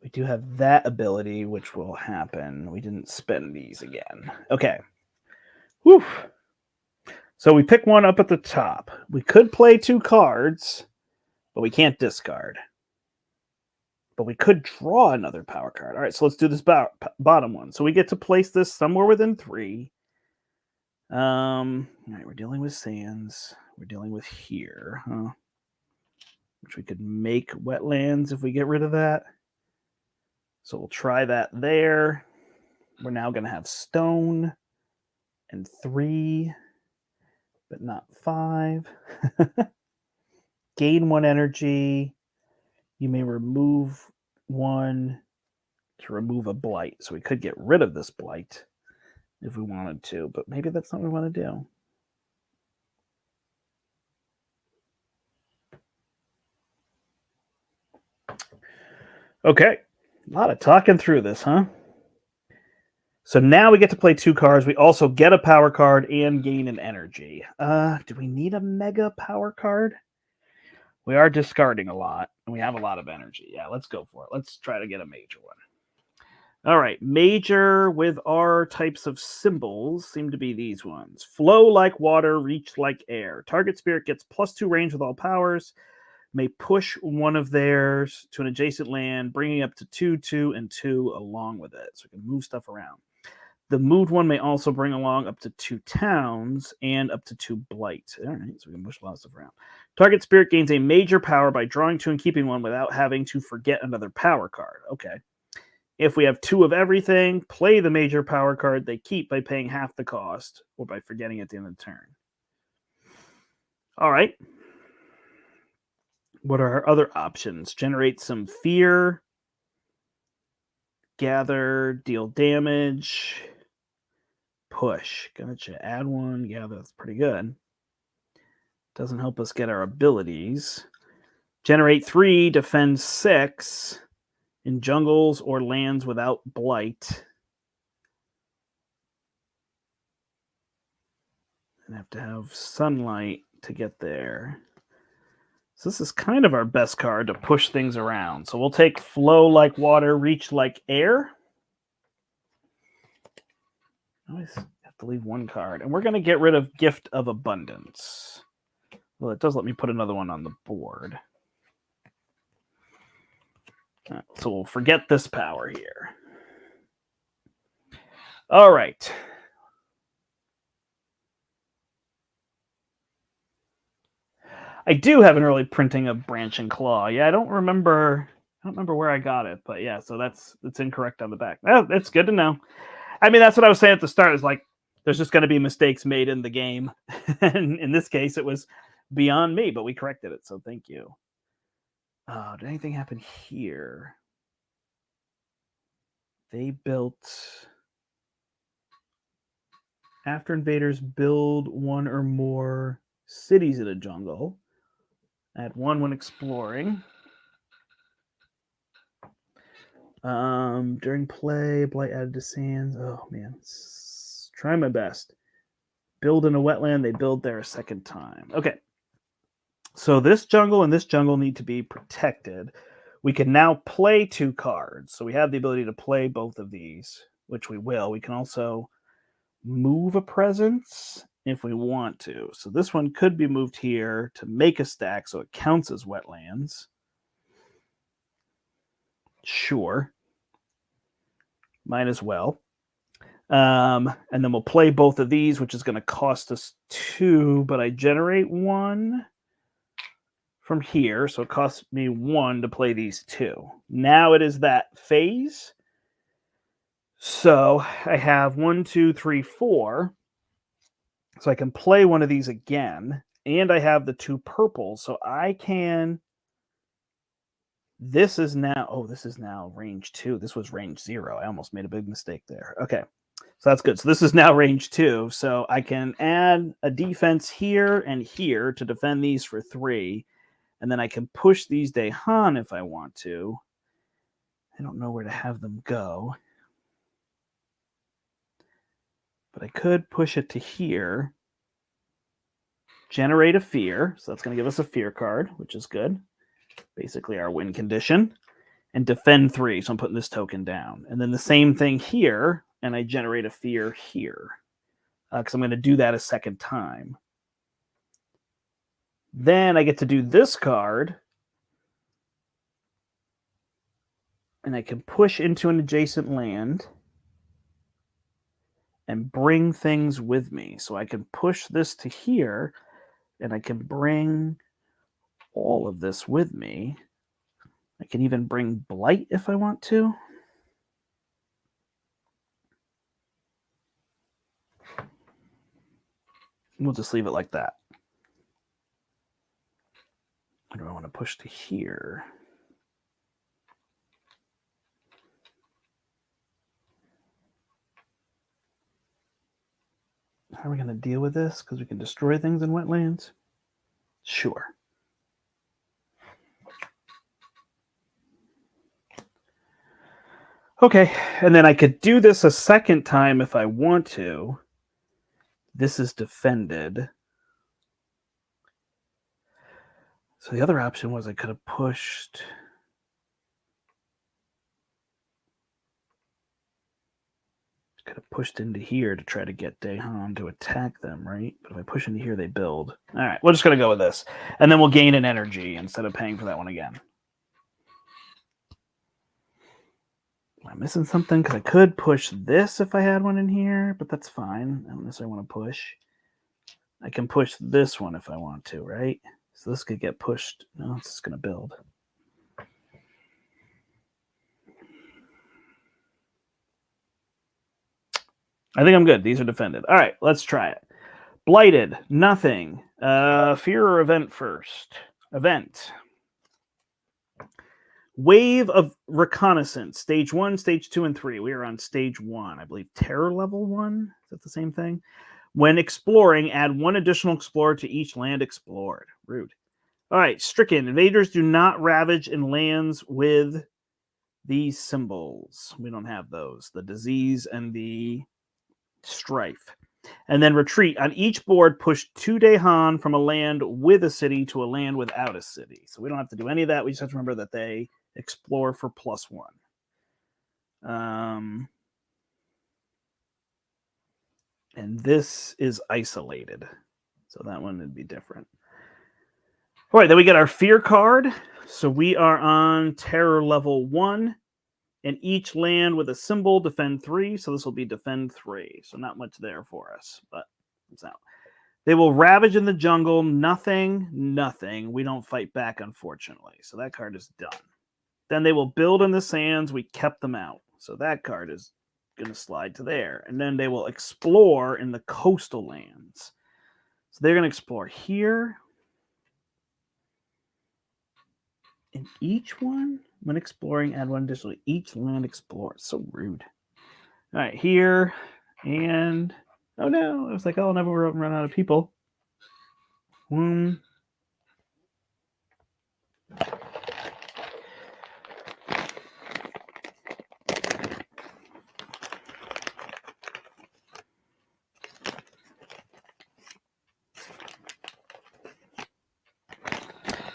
We do have that ability, which will happen. We didn't spend these again. Okay. Whew. So we pick 1 up at the top. We could play 2 cards, but we can't discard. But we could draw another power card. All right, so let's do this bottom one. So we get to place this somewhere within 3. All right, we're dealing with sands. We're dealing with here, huh? Which we could make wetlands if we get rid of that. So we'll try that there. We're now going to have stone and 3, but not 5. Gain 1 energy. You may remove 1 to remove a blight. So we could get rid of this blight if we wanted to, but maybe that's not what we want to do. Okay, a lot of talking through this, huh? So now we get to play 2 cards. We also get a power card and gain an energy. Do we need a mega power card? We are discarding a lot, and we have a lot of energy. Yeah, let's go for it. Let's try to get a major one. All right, major with our types of symbols seem to be these ones. Flow like water, reach like air. Target spirit gets +2 range with all powers. May push one of theirs to an adjacent land, bringing up to 2, 2, and 2 along with it. So we can move stuff around. The moved one may also bring along up to 2 towns and up to 2 blight. All right, so we can push a lot of stuff around. Target spirit gains a major power by drawing 2 and keeping 1 without having to forget another power card. Okay. If we have 2 of everything, play the major power card they keep by paying half the cost or by forgetting at the end of the turn. All right. What are our other options? Generate some fear, gather, deal damage, push. Gotcha. Add 1. Yeah, that's pretty good. Doesn't help us get our abilities. Generate 3, defend 6 in jungles or lands without blight. And have to have sunlight to get there. So this is kind of our best card to push things around. So we'll take flow like water, reach like air. I always have to leave 1 card. And we're going to get rid of Gift of Abundance. Well, it does let me put another one on the board. So we'll forget this power here. All right. I do have an early printing of Branch and Claw. Yeah, I don't remember where I got it, but yeah, so that's incorrect on the back. Oh, it's good to know. I mean, that's what I was saying at the start, is like there's just going to be mistakes made in the game. And in this case, it was beyond me, but we corrected it, so thank you. Did anything happen here? They built... After invaders build 1 or more cities in a jungle. Add 1 when exploring. During play, blight added to sands. Oh man, try my best. Build in a wetland. They build there a second time. Okay. So this jungle and this jungle need to be protected. We can now play 2 cards. So we have the ability to play both of these, which we will. We can also move a presence if we want to. So this one could be moved here to make a stack so it counts as wetlands. Sure. Might as well. And then we'll play both of these, which is going to cost us 2, but I generate 1 from here, so it costs me 1 to play these 2. Now it is that phase. So I have 1, 2, 3, 4. So I can play one of these again, and I have the 2 purples, so I can... This is now range 2. This was range 0. I almost made a big mistake there. Okay, so that's good. So this is now range 2, so I can add a defense here and here to defend these for 3, and then I can push these Dahan if I want to. I don't know where to have them go. But I could push it to here. Generate a fear. So that's going to give us a fear card, which is good. Basically our win condition. And defend 3. So I'm putting this token down. And then the same thing here. And I generate a fear here. Because I'm going to do that a second time. Then I get to do this card. And I can push into an adjacent land. And bring things with me. So I can push this to here. And I can bring all of this with me. I can even bring Blight if I want to. We'll just leave it like that. Or do I want to push to here? How are we going to deal with this? Because we can destroy things in wetlands? Sure. Okay, and then I could do this a second time if I want to. This is defended. So the other option was I could have pushed. Could have pushed into here to try to get Dahan to attack them, right? But if I push into here, they build. All right, we're just going to go with this. And then we'll gain an energy instead of paying for that one again. Am I missing something? Because I could push this if I had one in here, but that's fine. I don't necessarily want to push. I can push this one if I want to, right? So this could get pushed. No, it's just going to build. I think I'm good. These are defended. All right, let's try it. Blighted, nothing. Fear or event first? Event. Wave of reconnaissance. Stage 1, stage 2, and 3. We are on stage 1. I believe terror level 1. Is that the same thing? When exploring, add 1 additional explorer to each land explored. Rude. All right, stricken. Invaders do not ravage in lands with these symbols. We don't have those. The disease and the strife. And then retreat. On each board, push 2 Dahan from a land with a city to a land without a city. So we don't have to do any of that. We just have to remember that they explore for +1. And this is isolated. So that one would be different. All right, then we get our fear card. So we are on terror level 1. And each land with a symbol, defend 3. So this will be defend 3. So not much there for us, but it's out. They will ravage in the jungle. Nothing, nothing. We don't fight back, unfortunately. So that card is done. Then they will build in the sands. We kept them out. So that card is going to slide to there. And then they will explore in the coastal lands. So they're going to explore here. In each one, when exploring, add 1 additional. Each land explores. So rude. All right, here. And, oh no. I was like, oh, I'll never run out of people.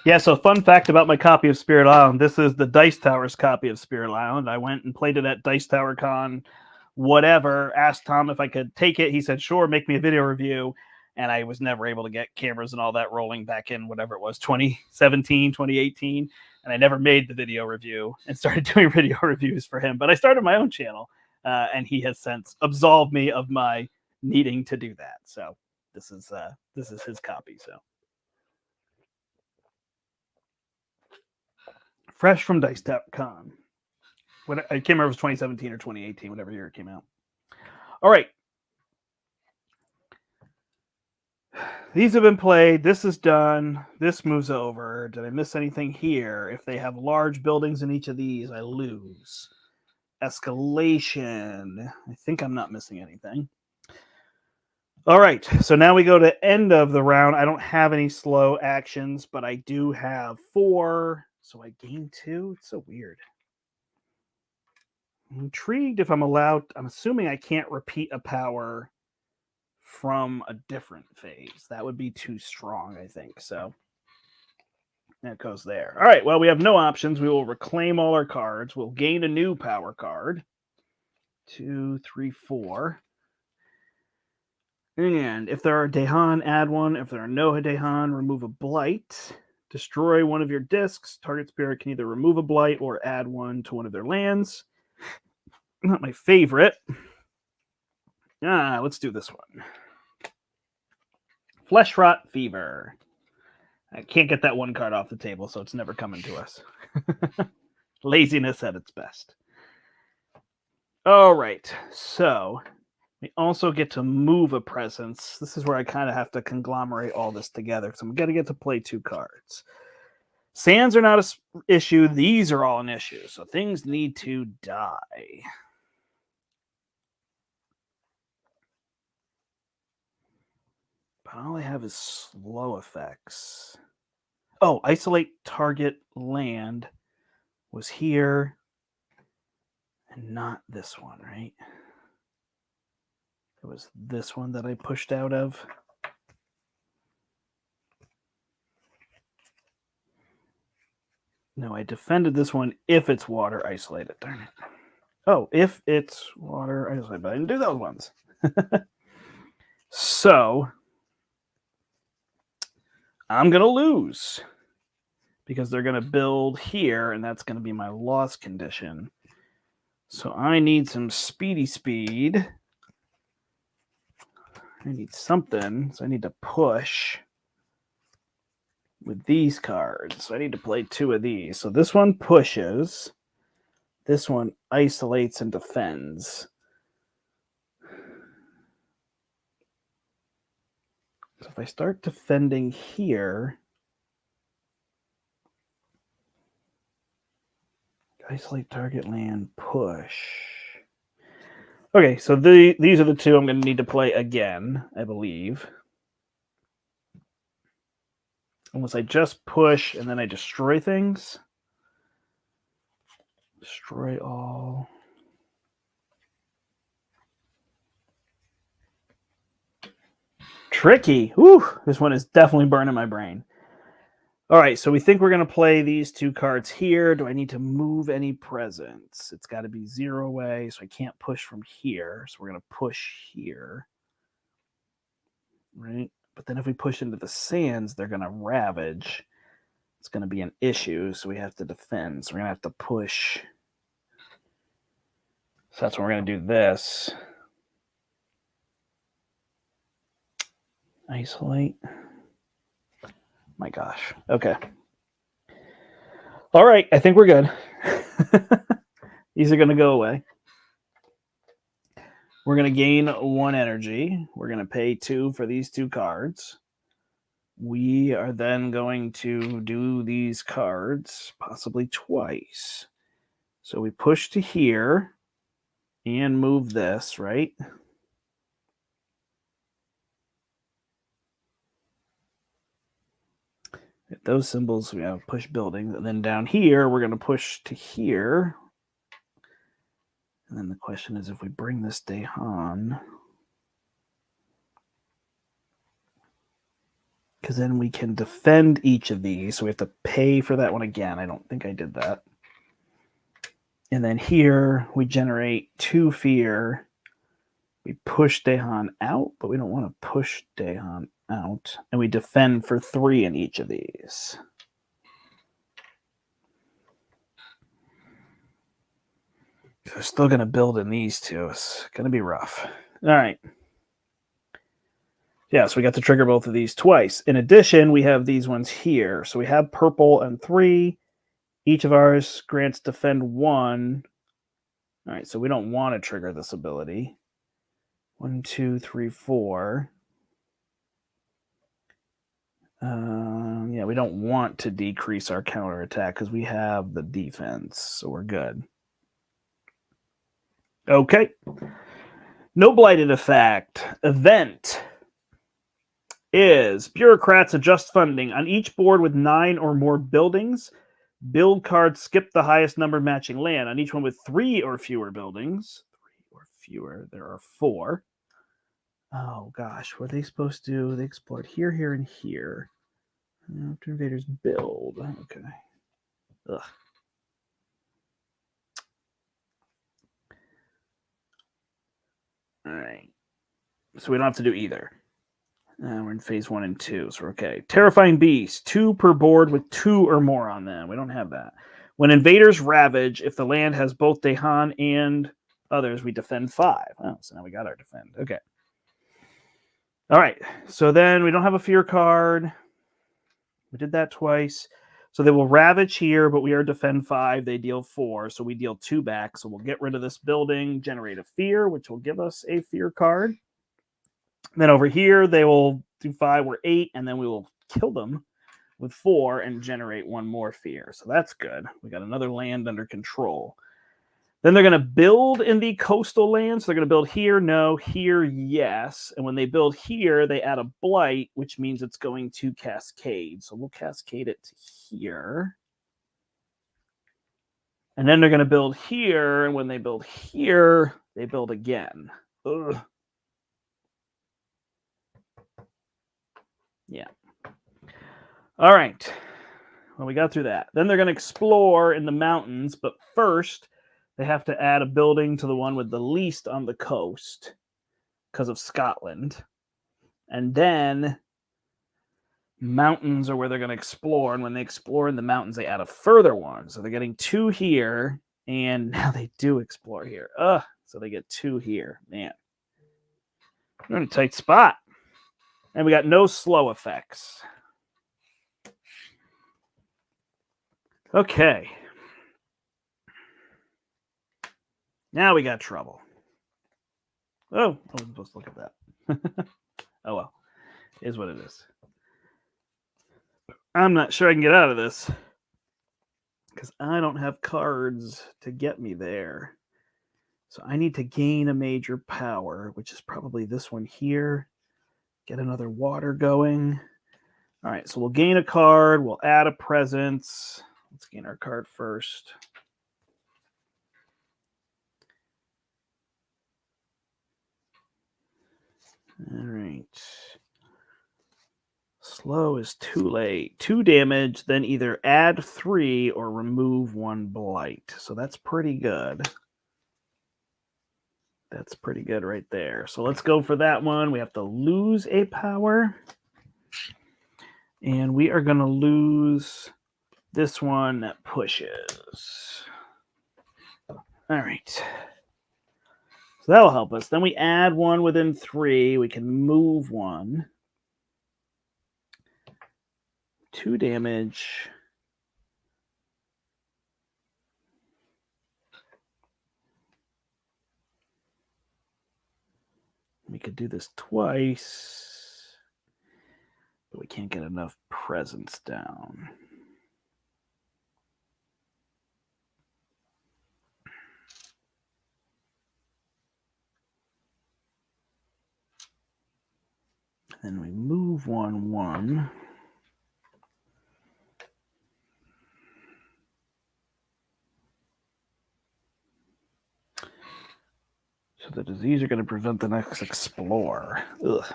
Yeah, so fun fact about my copy of Spirit Island. This is the Dice Tower's copy of Spirit Island. I went and played it at Dice Tower Con, whatever. Asked Tom if I could take it. He said, sure, make me a video review. And I was never able to get cameras and all that rolling back in whatever it was, 2017, 2018. And I never made the video review and started doing video reviews for him. But I started my own channel, and he has since absolved me of my needing to do that. So this is his copy. So. Fresh from Dice Tower Con. I can't remember if it was 2017 or 2018, whatever year it came out. All right. These have been played. This is done. This moves over. Did I miss anything here? If they have large buildings in each of these, I lose. Escalation. I think I'm not missing anything. All right. So now we go to end of the round. I don't have any slow actions, but I do have 4. So I gain 2. It's so weird. I'm intrigued if I'm allowed. I'm assuming I can't repeat a power from a different phase. That would be too strong, I think. So that goes there. All right. Well, we have no options. We will reclaim all our cards. We'll gain a new power card. 2, 3, 4. And if there are Dahan, add 1. If there are no Dahan, remove a blight. Destroy one of your discs. Target spirit can either remove a blight or add 1 to one of their lands. Not my favorite. Let's do this one. Flesh Rot Fever. I can't get that 1 card off the table, so it's never coming to us. Laziness at its best. All right, so we also get to move a presence. This is where I kind of have to conglomerate all this together, because I'm going to get to play 2 cards. Sands are not an issue. These are all an issue, so things need to die. But all I have is slow effects. Oh, isolate target land was here. And not this one, right? It was this one that I pushed out of. No, I defended this one if it's water isolated. Darn it. Oh, if it's water isolated, but I didn't do those ones. So I'm going to lose because they're going to build here, and that's going to be my loss condition. So I need some speedy speed. I need something, so I need to push with these cards. So I need to play 2 of these. So this one pushes. This one isolates and defends. So if I start defending here, isolate target land, push. Okay, so these are the 2 I'm going to need to play again, I believe. Unless I just push and then I destroy things. Destroy all. Tricky. Whew, this one is definitely burning my brain. All right, so we think we're going to play these 2 cards here. Do I need to move any presents? It's got to be 0 away, so I can't push from here. So we're going to push here. Right? But then if we push into the sands, they're going to ravage. It's going to be an issue, so we have to defend. So we're going to have to push. So that's when we're going to do this. Isolate. My gosh. Okay. All right. I think we're good. These are going to go away. We're going to gain 1 energy. We're going to pay 2 for these 2 cards. We are then going to do these cards possibly twice. So we push to here and move this, right? At those symbols, we have push buildings. And then down here, we're going to push to here. And then the question is, if we bring this Dahan, because then we can defend each of these. So we have to pay for that one again. I don't think I did that. And then here, we generate 2 fear. We push Dahan out, but we don't want to push Dahan out. And we defend for 3 in each of these. So we're still going to build in these 2. It's going to be rough. All right. Yeah, so we got to trigger both of these twice. In addition, we have these ones here. So we have purple and 3. Each of ours grants defend 1. All right, so we don't want to trigger this ability. 1, 2, 3, 4. Yeah, we don't want to decrease our counterattack because we have the defense, so we're good. Okay. No blighted effect. Event is bureaucrats adjust funding on each board with 9 or more buildings. Build cards skip the highest number matching land. On each one with 3 or fewer buildings. 3 or fewer. There are 4. Oh gosh, what are they supposed to do? They explored here, here, and here. After invaders build. Okay. Ugh. All right. So we don't have to do either. We're in phase 1 and 2, so we're okay. Terrifying beast, 2 per board with 2 or more on them. We don't have that. When invaders ravage, if the land has both Dahan and others, we defend 5. Oh, so now we got our defend. Okay. All right. So then we don't have a fear card. We did that twice. So they will ravage here, but we are defend 5. They deal 4, so we deal 2 back. So we'll get rid of this building, generate a fear, which will give us a fear card. Then over here, they will do 5 or 8, and then we will kill them with 4 and generate 1 more fear. So that's good. We got another land under control. Then they're going to build in the coastal lands. They're going to build here, no, here, yes. And when they build here, they add a blight, which means it's going to cascade. So we'll cascade it to here. And then they're going to build here. And when they build here, they build again. Ugh. Yeah. All right. Well, we got through that. Then they're going to explore in the mountains. But first, they have to add a building to the one with the least on the coast because of Scotland. And then mountains are where they're going to explore. And when they explore in the mountains, they add a further one. So they're getting 2 here. And now they do explore here. So they get 2 here. Man, we're in a tight spot. And we got no slow effects. Okay. Now we got trouble. Oh, I wasn't supposed to look at that. Oh, well. It is what it is. I'm not sure I can get out of this because I don't have cards to get me there. So I need to gain a major power, which is probably this one here. Get another water going. All right, so we'll gain a card. We'll add a presence. Let's gain our card first. All right. Slow is too late. 2 damage, then either add 3 or remove 1 blight. So that's pretty good. That's pretty good right there. So let's go for that one. We have to lose a power. And we are going to lose this one that pushes. All right. So that'll help us. Then we add 1 within 3. We can move 1. 2 damage. We could do this twice, but we can't get enough presence down. Then we move 1/1. So the disease are going to prevent the next explore. Ugh.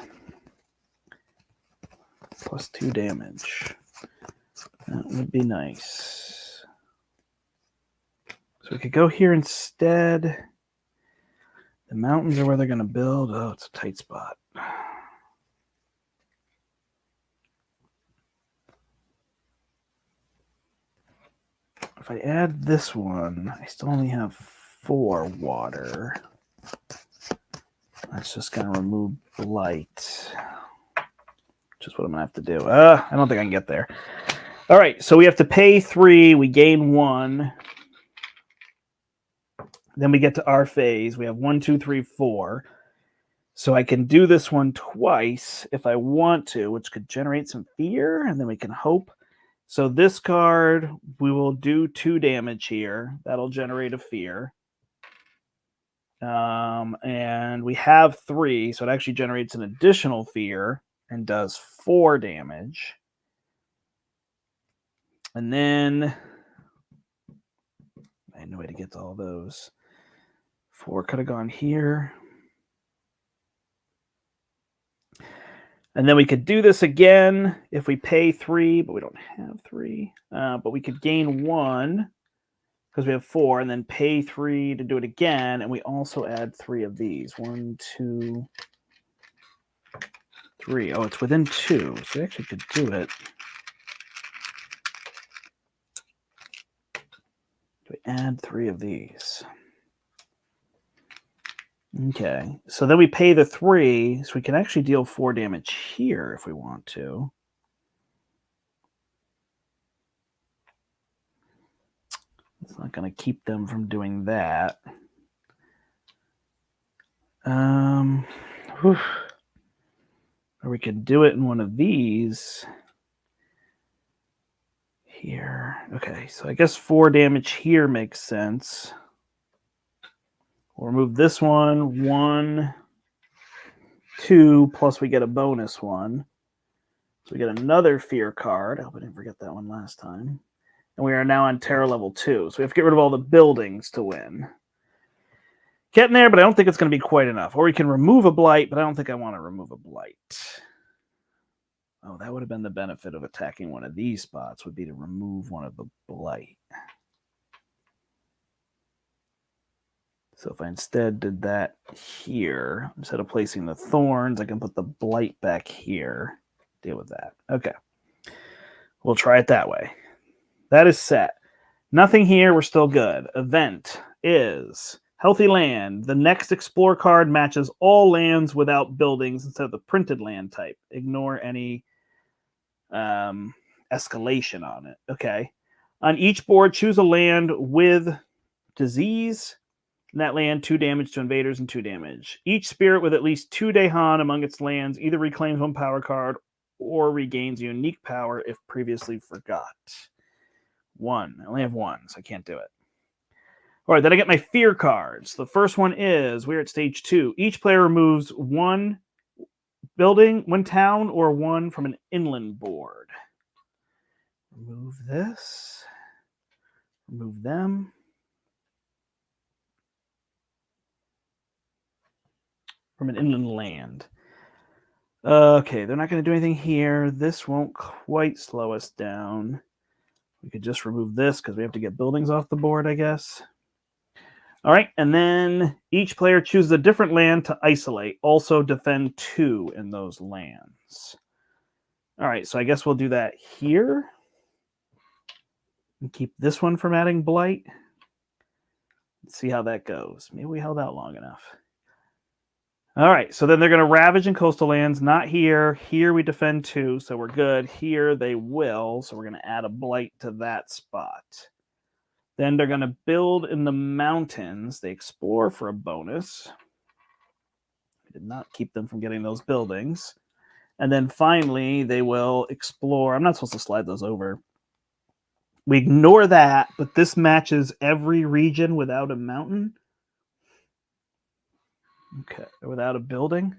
Plus 2 damage. That would be nice. So we could go here instead. The mountains are where they're going to build. Oh, it's a tight spot. If I add this one, I still only have 4 water. That's just going to remove blight. Which is what I'm going to have to do. I don't think I can get there. All right, so we have to pay 3. We gain 1. Then we get to our phase. We have 1, 2, 3, 4. So I can do this one twice if I want to, which could generate some fear, and then we can hope. So this card, we will do 2 damage here. That'll generate a fear. And we have 3, so it actually generates an additional fear and does 4 damage. And then I had no way to get to all those. 4 could have gone here. And then we could do this again if we pay 3, but we don't have 3. But we could gain 1 because we have 4, and then pay 3 to do it again. And we also add 3 of these. 1, 2, 3. Oh, it's within 2, so we actually could do it. We add 3 of these. Okay, so then we pay the 3, so we can actually deal 4 damage here if we want to. It's not going to keep them from doing that. Or we could do it in one of these here. Okay, so I guess 4 damage here makes sense. We'll remove this one. 1, 2, plus we get a bonus 1. So we get another fear card. I hope I didn't forget that one last time. And we are now on terror level 2. So we have to get rid of all the buildings to win. Getting there, but I don't think it's going to be quite enough. Or we can remove a blight, but I don't think I want to remove a blight. Oh, that would have been the benefit of attacking one of these spots, would be to remove one of the blight. So if I instead did that here, instead of placing the thorns, I can put the blight back here. Deal with that. Okay. We'll try it that way. That is set. Nothing here. We're still good. Event is Healthy Land. The next Explore card matches all lands without buildings instead of the printed land type. Ignore any escalation on it. Okay. On each board, choose a land with disease. In that land, 2 damage to invaders and 2 damage. Each spirit with at least 2 Dahan among its lands either reclaims 1 power card or regains unique power if previously forgot. 1. I only have 1, so I can't do it. All right, then I get my fear cards. The first one is, we're at stage 2. Each player removes 1 building, 1 town, or 1 from an inland board. Remove this. Remove them. From an inland land. Okay, they're not going to do anything here. This won't quite slow us down. We could just remove this because we have to get buildings off the board, I guess. All right, and then each player chooses a different land to isolate. Also defend 2 in those lands. All right, so I guess we'll do that here. And keep this one from adding blight. Let's see how that goes. Maybe we held out long enough. All right, so then they're going to ravage in coastal lands. Not here. Here we defend 2, so we're good. Here they will, so we're going to add a blight to that spot. Then they're going to build in the mountains. They explore for a bonus. I did not keep them from getting those buildings. And then finally, they will explore. I'm not supposed to slide those over. We ignore that, but this matches every region without a mountain. Okay, without a building.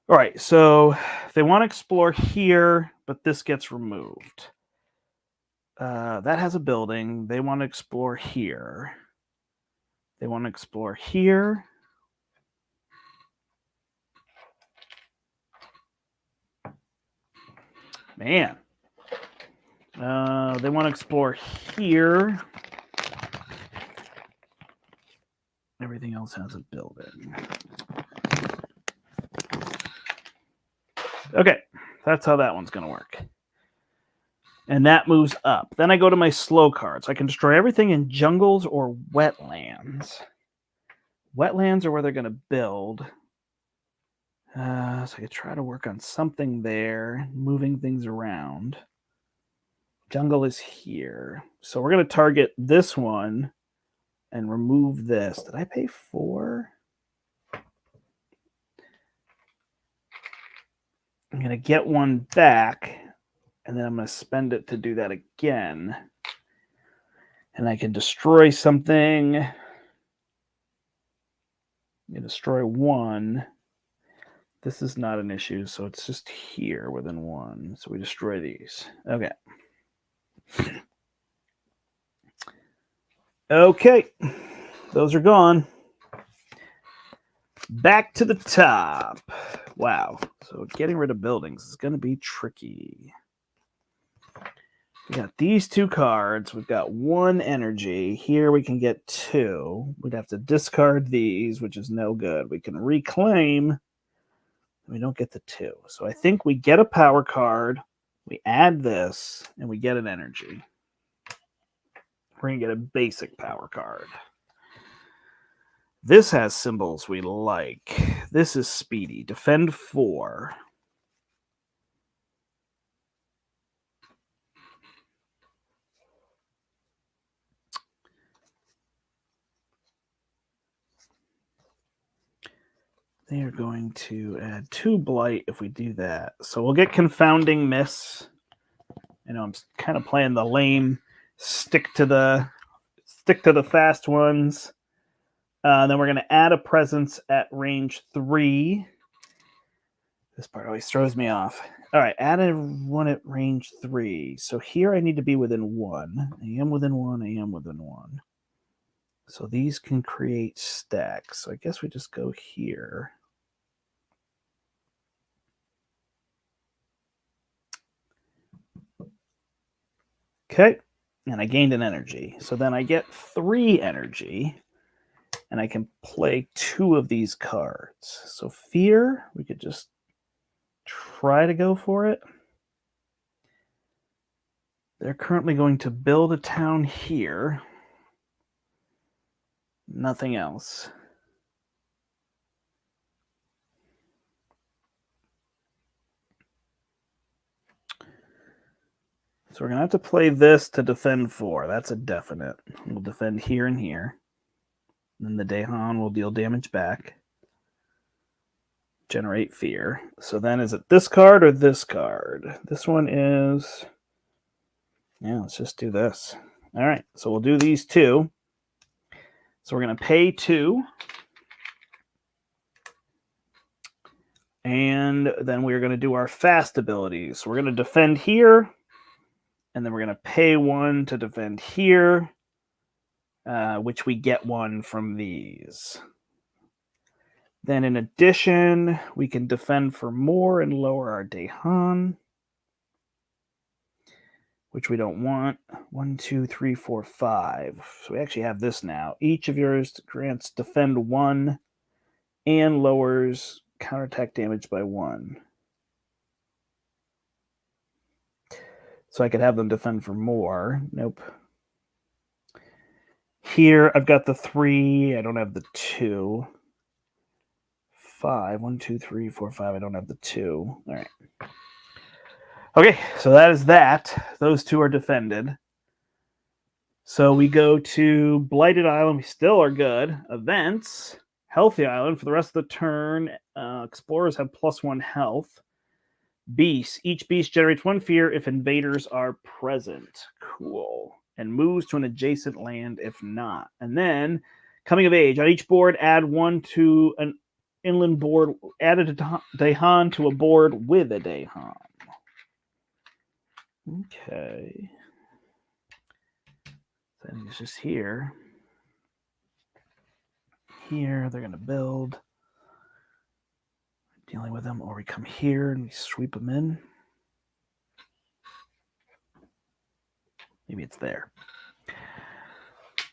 All right, so they want to explore here, but this gets removed. That has a building. They want to explore here. They want to explore here. Man. They want to explore here. Everything else has a building. Okay, that's how that one's going to work. And that moves up. Then I go to my slow cards. I can destroy everything in jungles or wetlands. Wetlands are where they're going to build. So I could try to work on something there, moving things around. Jungle is here. So we're going to target this one and remove this. Did I pay 4? I'm going to get 1 back, and then I'm going to spend it to do that again. And I can destroy something. I'm going to destroy 1. This is not an issue, so it's just here within 1. So we destroy these. Okay. Okay, those are gone. Back to the top. Wow, so getting rid of buildings is going to be tricky. We got these 2 cards. We've got 1 energy. Here we can get 2. We'd have to discard these, which is no good. We can reclaim. We don't get the 2. So I think we get a power card. We add this, and we get an energy. We're going to get a basic power card. This has symbols we like. This is speedy. Defend 4. They are going to add 2 blight if we do that. So we'll get confounding miss. I know I'm kind of playing the lame stick to the fast ones. Then we're going to add a presence at range 3. This part always throws me off. All right, added one at range 3. So here I need to be within 1. I am within 1. I am within 1. So these can create stacks. So I guess we just go here. Okay, and I gained an energy. So then I get 3 energy, and I can play 2 of these cards. So fear, we could just try to go for it. They're currently going to build a town here. Nothing else. So we're going to have to play this to defend 4. That's a definite. We'll defend here and here. Then the Dahan will deal damage back. Generate fear. So then is it this card or this card? This one is... Yeah, let's just do this. All right, so we'll do these 2. So we're going to pay 2. And then we're going to do our fast abilities. So we're going to defend here. And then we're going to pay 1 to defend here, which we get 1 from these. Then in addition, we can defend for more and lower our Dahan, which we don't want. 1, 2, 3, 4, 5. So we actually have this now. Each of yours grants defend 1 and lowers counterattack damage by 1. So I could have them defend for more. Nope. Here, I've got the 3. I don't have the 2. 5. 1, 2, 3, 4, 5. I don't have the 2. All right. Okay, so that is that. Those 2 are defended. So we go to Blighted Island. We still are good. Events. Healthy Island. For the rest of the turn, explorers have +1 health. Beasts. Each beast generates 1 fear if invaders are present. Cool. And moves to an adjacent land if not. And then, coming of age. On each board, add 1 to an inland board. Add a Dahan to a board with a Dahan. Okay. So I think it's just here. Here, they're going to build. Dealing with them, or we come here and we sweep them in. Maybe it's there.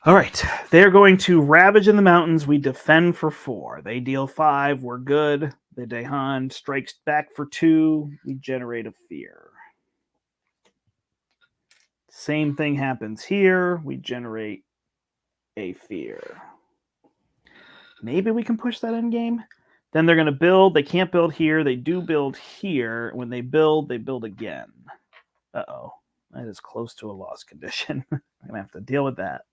All right, they're going to ravage in the mountains. We defend for 4. They deal 5. We're good. The Dahan strikes back for 2. We generate a fear. Same thing happens here. We generate a fear. Maybe we can push that in game. Then they're going to build. They can't build here. They do build here. When they build again. Uh-oh. That is close to a loss condition. I'm going to have to deal with that.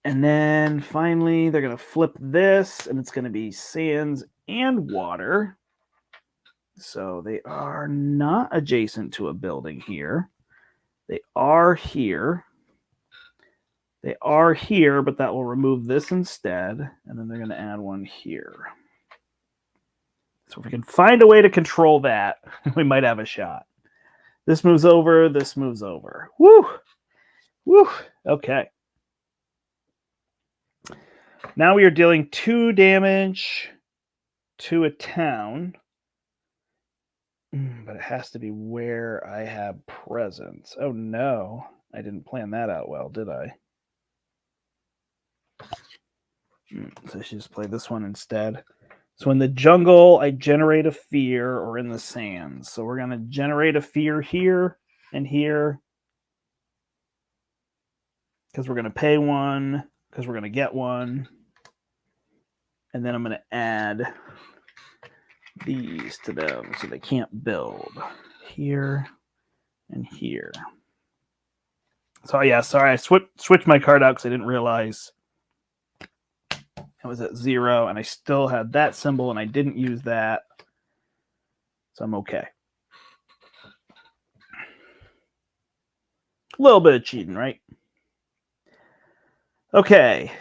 And then finally, they're going to flip this, and it's going to be sands and water. So they are not adjacent to a building here. They are here. They are here, but that will remove this instead. And then they're going to add 1 here. So if we can find a way to control that, we might have a shot. This moves over. This moves over. Woo! Woo! Okay. Now we are dealing 2 damage to a town. But it has to be where I have presence. Oh, no. I didn't plan that out well, did I? So I should just play this one instead. So in the jungle, I generate a fear, or in the sands. So we're going to generate a fear here and here. Because we're going to pay 1. Because we're going to get 1. And then I'm going to add these to them so they can't build. Here and here. So yeah, sorry, I switched my card out because I didn't realize I was at 0, and I still had that symbol, and I didn't use that. So I'm okay. A little bit of cheating, right? Okay.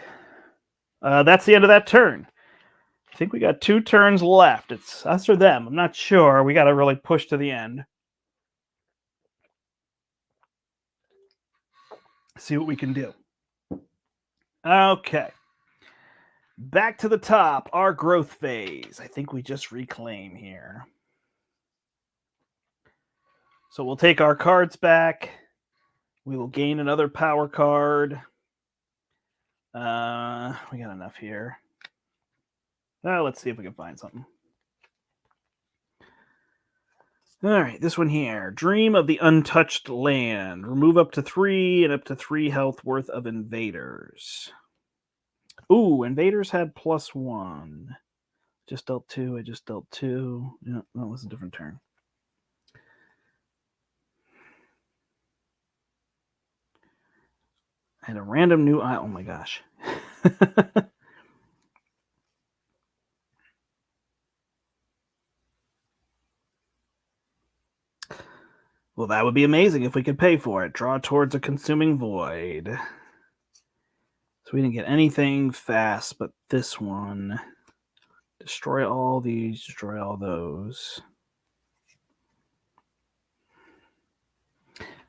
That's the end of that turn. I think we got 2 turns left. It's us or them. I'm not sure. We got to really push to the end. See what we can do. Okay. Back to the top, our growth phase. I think we just reclaim here. So we'll take our cards back. We will gain another power card. We got enough here. Let's see if we can find something. All right, this one here. Dream of the Untouched Land. Remove up to 3 and up to 3 health worth of invaders. Ooh, invaders had +1. Just dealt 2. I just dealt 2. Yeah, that was a different turn. I had a random new eye. Oh my gosh. Well, that would be amazing if we could pay for it. Draw towards a consuming void. So we didn't get anything fast, but this one. Destroy all these, destroy all those.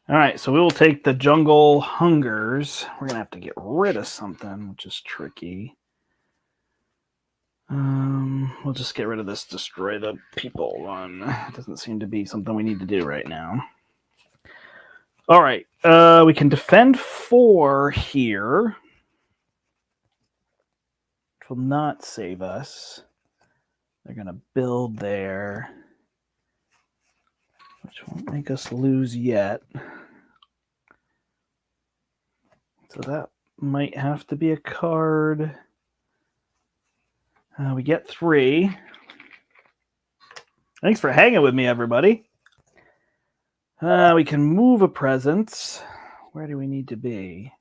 All right, so we will take the Jungle Hungers. We're going to have to get rid of something, which is tricky. We'll just get rid of this destroy the people one. It doesn't seem to be something we need to do right now. All right, we can defend 4 here. It will not save us. They're going to build there, which won't make us lose yet. So that might have to be a card. We get 3. Thanks for hanging with me, everybody. We can move a presence. Where do we need to be?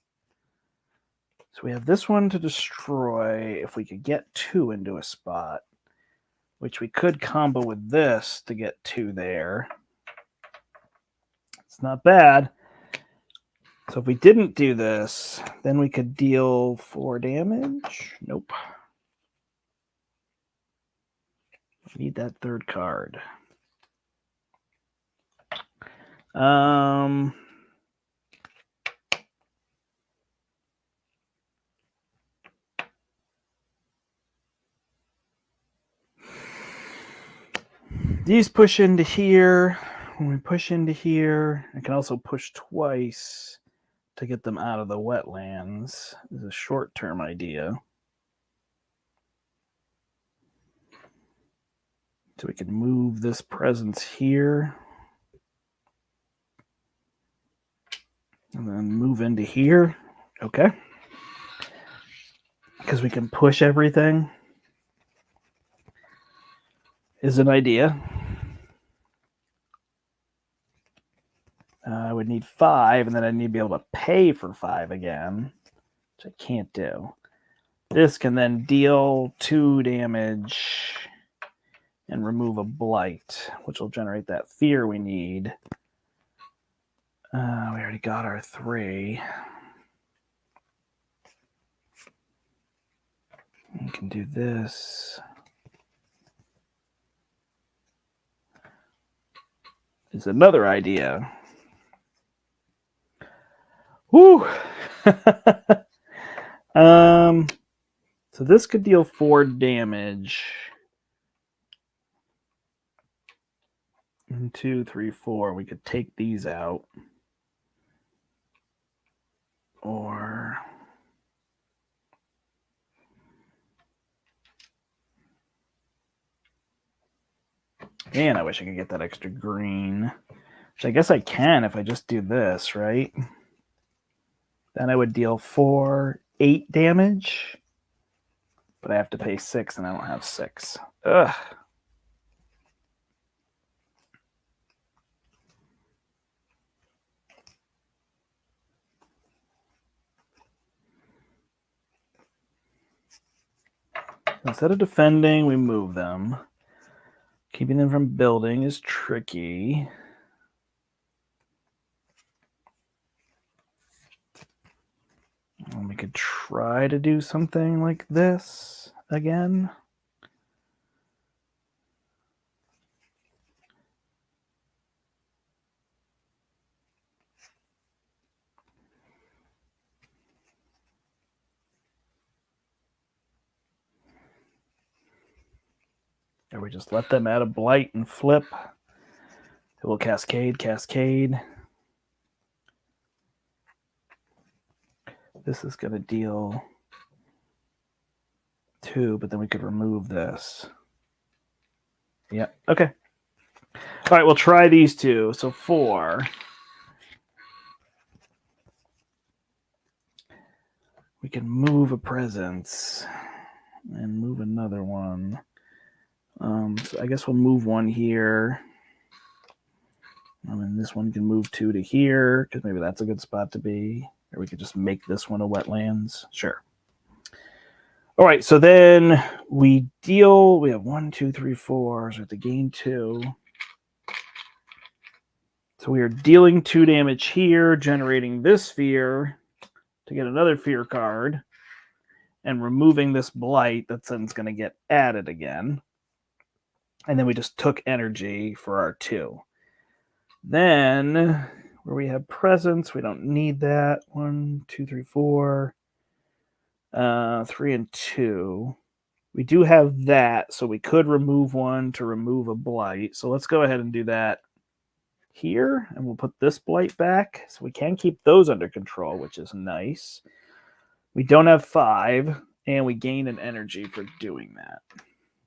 So we have this one to destroy. If we could get 2 into a spot, which we could combo with this to get 2 there. It's not bad. So if we didn't do this, then we could deal 4 damage. Nope. We need that 3rd card. These push into here. When we push into here, I can also push twice to get them out of the wetlands. This is a short-term idea. So we can move this presence here. And then move into here. Okay. Because we can push everything. Is an idea. I would need 5, and then I need to be able to pay for 5 again, which I can't do. This can then deal 2 damage and remove a blight, which will generate that fear we need. We already got our 3. We can do this. Is another idea. Woo! So this could deal 4 damage. 1, 2, 3, 4. We could take these out. Or man, I wish I could get that extra green. Which I guess I can if I just do this, right? Then I would deal 4, 8 damage. But I have to pay 6, and I don't have 6. Ugh. Instead of defending, we move them. Keeping them from building is tricky. And we could try to do something like this again. Or we just let them add a blight and flip. It will cascade. This is going to deal 2, but then we could remove this. Yeah, okay. All right, we'll try these 2. So 4. We can move a presence and move another one. So I guess we'll move 1 here. And then this one can move 2 to here, because maybe that's a good spot to be. Or we could just make this one a wetlands. Sure. All right, so then we have 1, 2, 3, 4. So we have to gain 2. So we are dealing 2 damage here, generating this fear to get another fear card, and removing this blight that's then going to get added again. And then we just took energy for our 2. Then, where we have presence, we don't need that. 1, 2, 3, 4. 3 and 2. We do have that, so we could remove 1 to remove a blight. So let's go ahead and do that here, and we'll put this blight back. So we can keep those under control, which is nice. We don't have 5, and we gain an energy for doing that.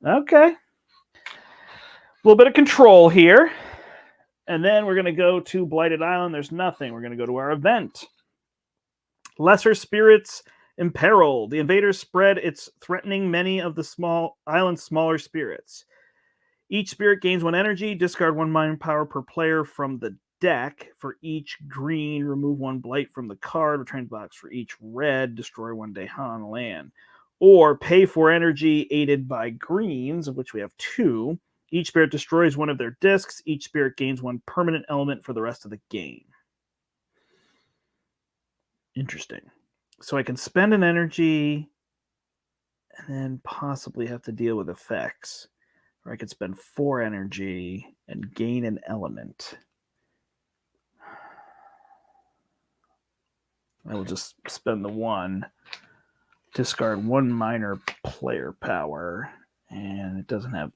Okay. A little bit of control here. And then we're going to go to Blighted Island. There's nothing. We're going to go to our event. Lesser Spirits Imperiled. The invaders spread its threatening many of the island's smaller spirits. Each spirit gains 1 energy. Discard 1 mind power per player from the deck. For each green, remove 1 blight from the card. Return box for each red. Destroy 1 Dehan land. Or pay 4 energy aided by greens, of which we have 2. Each spirit destroys 1 of their discs. Each spirit gains 1 permanent element for the rest of the game. Interesting. So I can spend an energy and then possibly have to deal with effects. Or I could spend 4 energy and gain an element. I will just spend the 1, discard 1 minor player power, and it doesn't have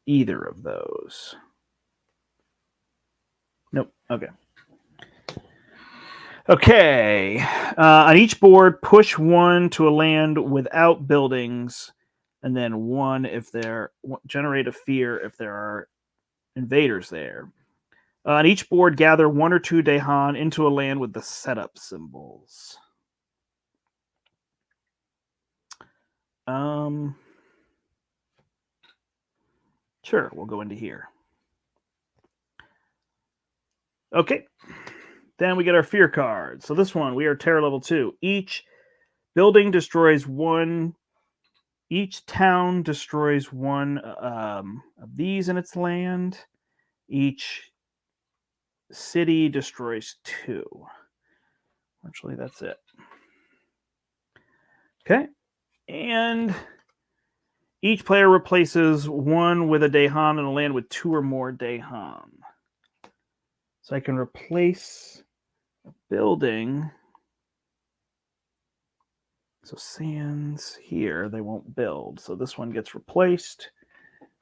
either of those. Nope. Okay. Okay. On each board, push 1 to a land without buildings, and then 1 if they're generate a fear if there are invaders there. On each board, gather 1 or 2 Dehan into a land with the setup symbols. Sure, we'll go into here. Okay. Then we get our fear card. So this one, we are terror level 2. Each building destroys 1. Each town destroys 1 of these in its land. Each city destroys 2. Actually, that's it. Okay. And each player replaces 1 with a Dehan in a land with 2 or more Dehan. So I can replace a building. So sands here, they won't build. So this one gets replaced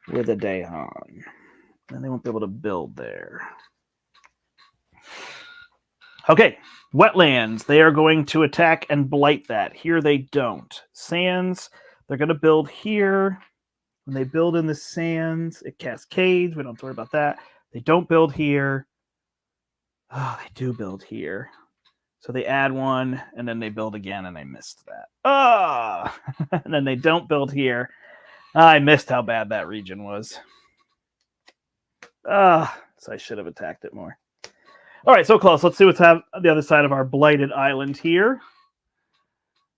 with a Dehan. And they won't be able to build there. Okay, wetlands. They are going to attack and blight that. Here they don't. Sands, they're going to build here. When they build in the sands, it cascades. We don't have to worry about that. They don't build here. Oh, they do build here. So they add 1, and then they build again, and I missed that. Oh! And then they don't build here. I missed how bad that region was. So I should have attacked it more. All right, so close. Let's see what's on the other side of our blighted island here.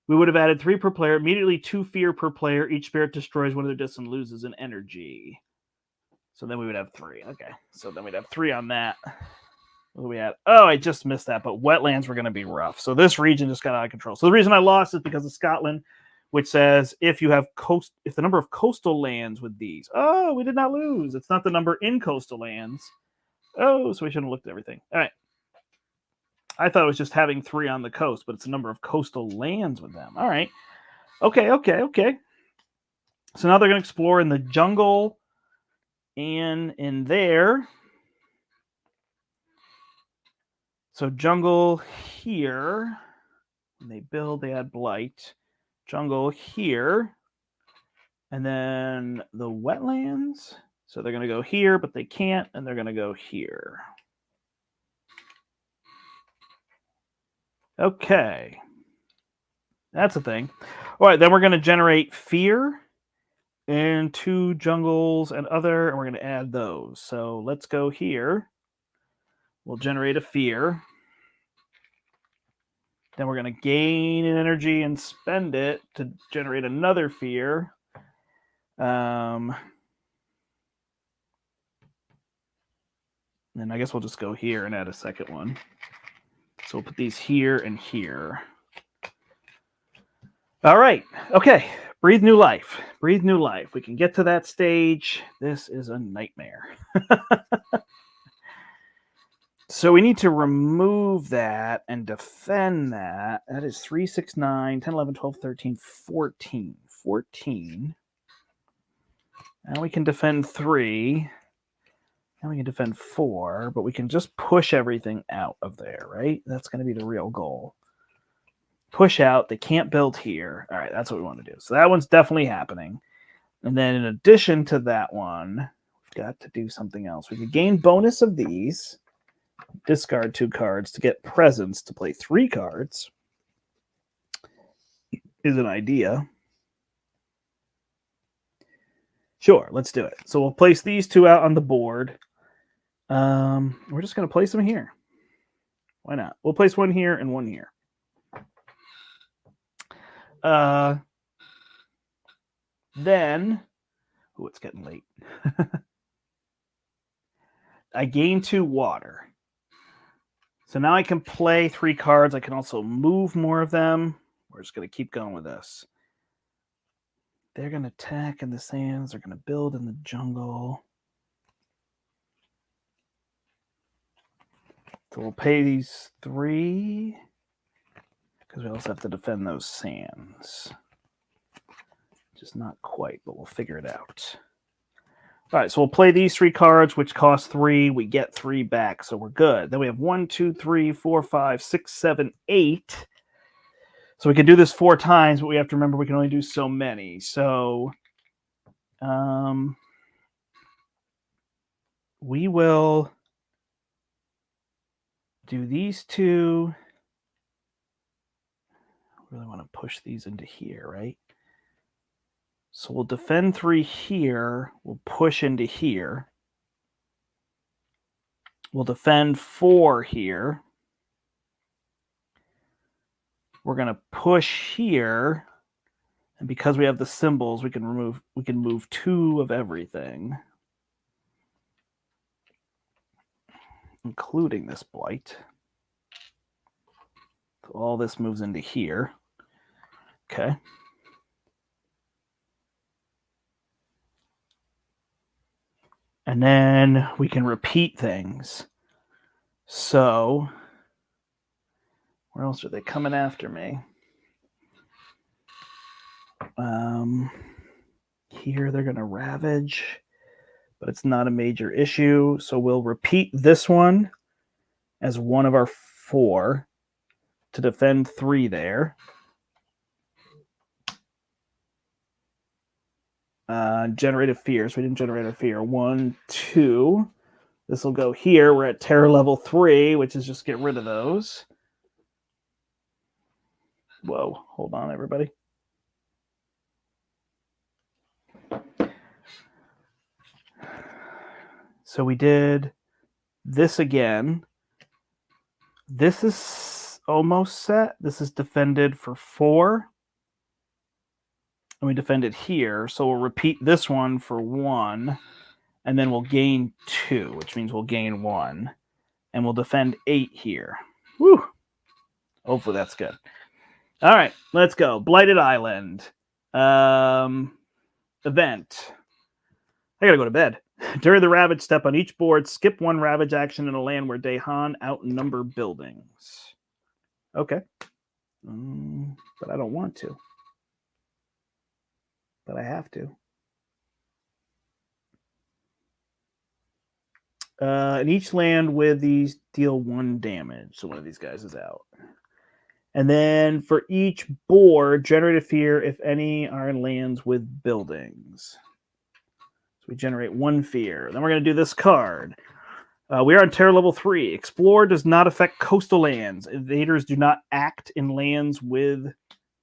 We would have added 3 per player. Immediately 2 fear per player. Each spirit destroys 1 of their discs and loses an energy. So then we would have 3. Okay, so then we'd have 3 on that. What do we have? Oh, I just missed that, but wetlands were going to be rough. So this region just got out of control. So the reason I lost is because of Scotland, which says if the number of coastal lands with these. Oh, we did not lose. It's not the number in coastal lands. Oh, so we shouldn't have looked at everything. All right. I thought it was just having 3 on the coast, but it's the number of coastal lands with them. All right. Okay. So now they're going to explore in the jungle, And in there, so jungle here. When they build, they add blight. Jungle here. And then the wetlands. So they're going to go here, but they can't, and they're going to go here. Okay. That's a thing. All right, then we're going to generate fear and 2 jungles and other, and we're going to add those. So let's go here. We'll generate a fear. Then we're going to gain an energy and spend it to generate another fear. And I guess we'll just go here and add a second one. So we'll put these here and here. All right. Okay. Breathe new life. Breathe new life. We can get to that stage. This is a nightmare. So we need to remove that and defend that. That is 3, 6, 9, 10, 11, 12, 13, 14. 14. Now we can defend 3. Now we can defend 4, but we can just push everything out of there, right? That's going to be the real goal. Push out. They can't build here. All right, that's what we want to do. So that one's definitely happening. And then in addition to that one, we've got to do something else. We could gain bonus of these. Discard 2 cards to get presents to play 3 cards is an idea. Sure, let's do it. So we'll place these 2 out on the board. We're just going to place them here. Why not? We'll place 1 here and 1 here. Then, oh, it's getting late. I gain 2 water. So now I can play 3 cards. I can also move more of them. We're just going to keep going with this. They're going to attack in the sands. They're going to build in the jungle. So we'll pay these 3. Because we also have to defend those sands. Just not quite, but we'll figure it out. All right, so we'll play these 3 cards, which cost 3. We get 3 back, so we're good. Then we have 1, 2, 3, 4, 5, 6, 7, 8. So we can do this 4 times, but we have to remember we can only do so many. So we will do these 2. I really want to push these into here, right? So we'll defend 3 here. We'll push into here. We'll defend 4 here. We're going to push here. And because we have the symbols, we can move 2 of everything. Including this blight. So all this moves into here. Okay. And then we can repeat things. So, where else are they coming after me? Here they're going to ravage, but it's not a major issue. So we'll repeat this one as one of our 4 to defend 3 there. Generate a fear. So we didn't generate a fear. 1, 2. This will go here. We're at terror level 3, which is just get rid of those. Whoa, hold on, everybody. So we did this again. This is almost set. This is defended for 4. And we defended here. So we'll repeat this one for 1. And then we'll gain 2, which means we'll gain 1. And we'll defend 8 here. Woo! Hopefully that's good. All right, let's go. Blighted Island. Event. I gotta go to bed. During the Ravage step on each board, skip 1 Ravage action in a land where Dahan outnumber buildings. Okay. But I don't want to. But I have to. And each land with these deal 1 damage. So one of these guys is out. And then for each board, generate a fear if any are in lands with buildings. So we generate 1 fear. Then we're going to do this card. We are on terror level 3. Explore does not affect coastal lands. Invaders do not act in lands with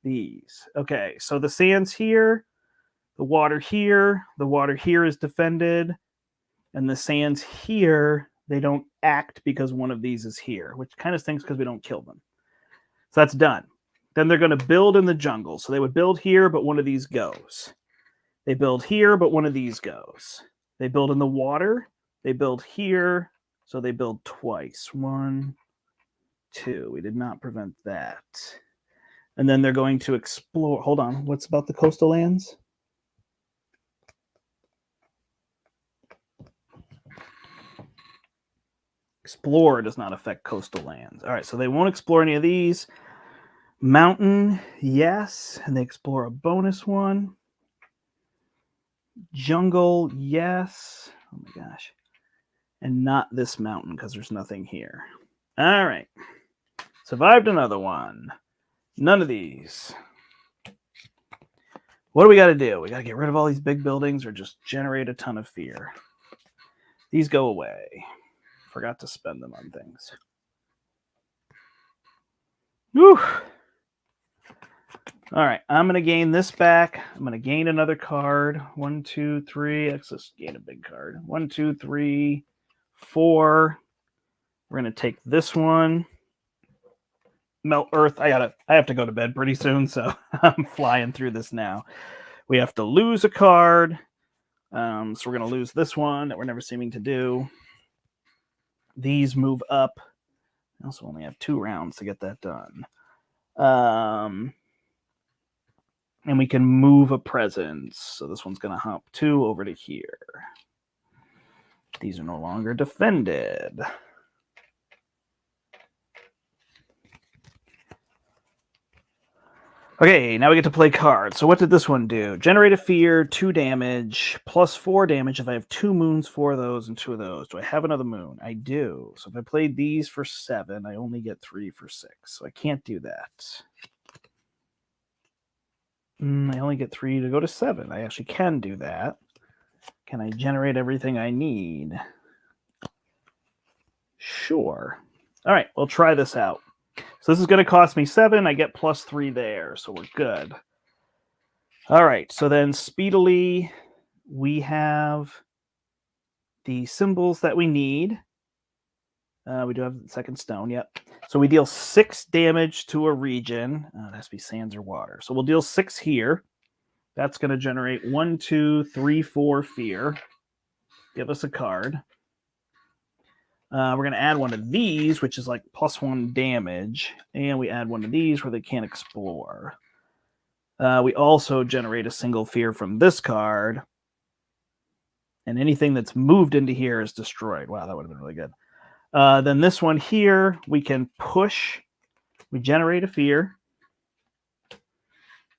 these. Okay, so the sands here, the water here is defended, and the sands here, they don't act because one of these is here, which kind of stinks because we don't kill them. So that's done. Then they're going to build in the jungle. So they would build here, but one of these goes. They build here, but one of these goes. They build in the water. They build here, so they build twice. 1, 2. We did not prevent that. And then they're going to explore. Hold on. What's about the coastal lands? Explore does not affect coastal lands. All right, so they won't explore any of these. Mountain, yes. And they explore a bonus one. Jungle, yes. Oh my gosh. And not this mountain because there's nothing here. All right. Survived another one. None of these. What do we got to do? We got to get rid of all these big buildings or just generate a ton of fear. These go away. Forgot to spend them on things. Whew. All right, I'm going to gain this back. I'm going to gain another card. 1, 2, 3. Let's just gain a big card. 1, 2, 3, 4. We're going to take this one. Melt Earth. I have to go to bed pretty soon, so I'm flying through this now. We have to lose a card. So we're going to lose this one that we're never seeming to do. These move up. I also only have 2 rounds to get that done. And we can move a presence. So this one's going to hop 2 over to here. These are no longer defended. Okay, now we get to play cards. So what did this one do? Generate a fear, 2 damage, plus 4 damage if I have 2 moons, 4 of those, and 2 of those. Do I have another moon? I do. So if I played these for 7, I only get 3 for 6. So I can't do that. I only get 3 to go to 7. I actually can do that. Can I generate everything I need? Sure. All right, we'll try this out. So this is going to cost me 7. I get plus 3 there, so we're good. All right, so then speedily we have the symbols that we need. We do have the second stone, yep. So we deal 6 damage to a region. It has to be sands or water. So we'll deal 6 here. That's going to generate 1, 2, 3, 4 fear. Give us a card. We're going to add one of these, which is like plus 1 damage. And we add one of these where they can't explore. We also generate a single fear from this card. And anything that's moved into here is destroyed. Wow, that would have been really good. Then this one here, we can push. We generate a fear.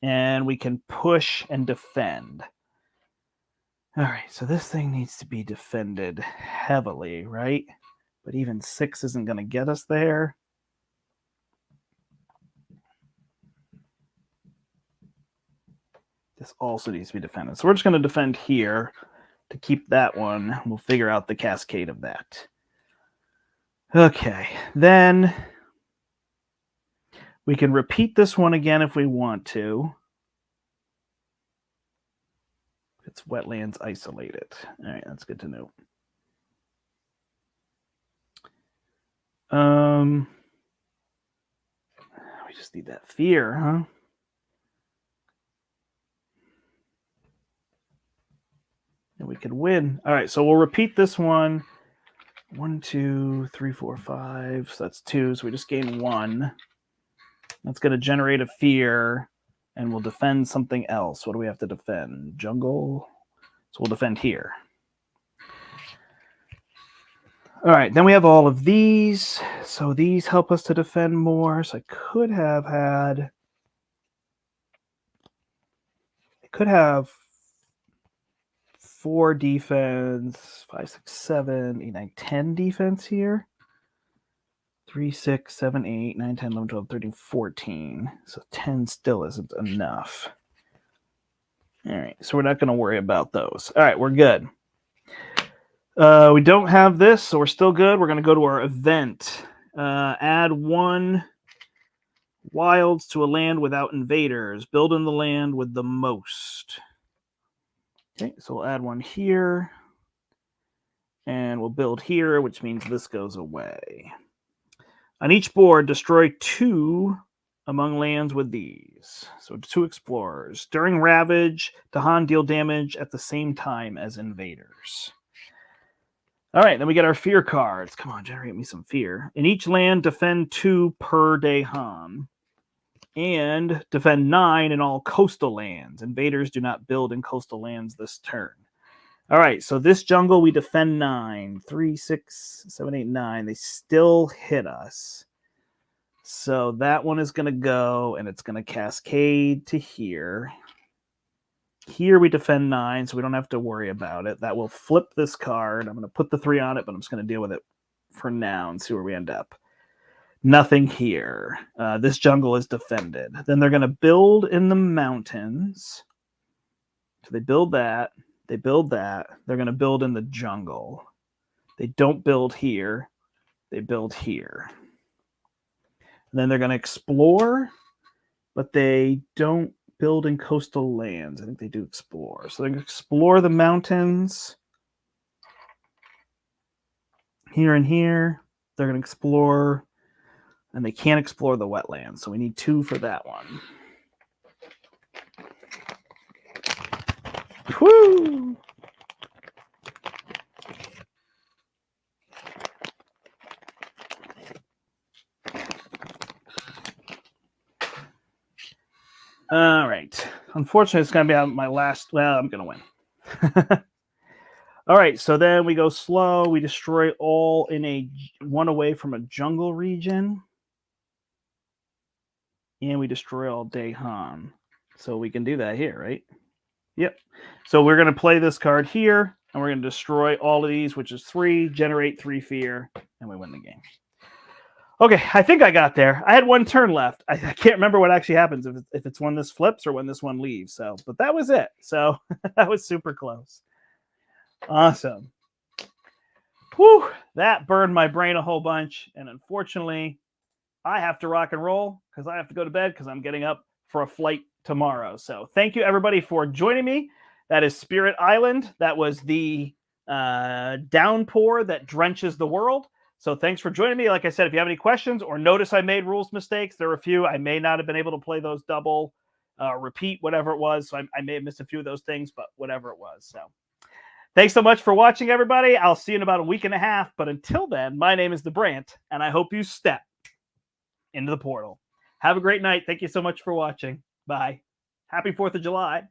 And we can push and defend. All right, so this thing needs to be defended heavily, right? But even 6 isn't going to get us there. This also needs to be defended. So we're just going to defend here to keep that one. We'll figure out the cascade of that. Okay, then we can repeat this one again if we want to. It's wetlands isolated. All right, that's good to know. We just need that fear, huh? And we could win. All right, so we'll repeat this one. 1, 2, 3, 4, 5. So that's 2. So we just gain 1. That's going to generate a fear, and we'll defend something else. What do we have to defend? Jungle. So we'll defend here. All right, then we have all of these. So these help us to defend more. So I could have had... I could have 4 defense, 5, 6, 7, 8, 9, 10 defense here. 3, 6, 7, 8, 9, 10, 11, 12, 13, 14. So 10 still isn't enough. All right, so we're not going to worry about those. All right, we're good. We don't have this, so we're still good. We're going to go to our event. Add 1 wilds to a land without invaders. Build in the land with the most. Okay, so we'll add 1 here. And we'll build here, which means this goes away. On each board, destroy 2 among lands with these. So 2 explorers. During Ravage, Dahan deal damage at the same time as invaders. All right, then we get our fear cards. Come on, generate me some fear. In each land, defend 2 per Dahan. And defend 9 in all coastal lands. Invaders do not build in coastal lands this turn. All right, so this jungle, we defend 9. 3, 6, 7, 8, 9. They still hit us. So that one is going to go, and it's going to cascade to here. Here we defend 9, so we don't have to worry about it. That will flip this card. I'm going to put the 3 on it, but I'm just going to deal with it for now and see where we end up. Nothing here. This jungle is defended. Then they're going to build in the mountains. So they build that. They build that. They're going to build in the jungle. They don't build here. They build here. And then they're going to explore, but they don't build in coastal lands. I think they do explore. So they're going to explore the mountains. Here and here. They're going to explore, and they can't explore the wetlands. So we need 2 for that one. Woo! All right. Unfortunately, it's going to be my last. Well, I'm going to win. All right. So then we go slow. We destroy all in 1 away from a jungle region. And we destroy all Dahan. So we can do that here, right? Yep. So we're going to play this card here. And we're going to destroy all of these, which is 3, generate 3 fear. And we win the game. Okay, I think I got there. I had 1 turn left. I can't remember what actually happens if it's when this flips or when this one leaves. So, but that was it. So that was super close. Awesome. Whew, that burned my brain a whole bunch. And unfortunately, I have to rock and roll because I have to go to bed because I'm getting up for a flight tomorrow. So thank you, everybody, for joining me. That is Spirit Island. That was the downpour that drenches the world. So thanks for joining me. Like I said, if you have any questions or notice I made rules mistakes, there were a few. I may not have been able to play those double, repeat, whatever it was. So I may have missed a few of those things, but whatever it was. So thanks so much for watching, everybody. I'll see you in about a week and a half. But until then, my name is the Brandt, and I hope you step into the portal. Have a great night. Thank you so much for watching. Bye. Happy 4th of July.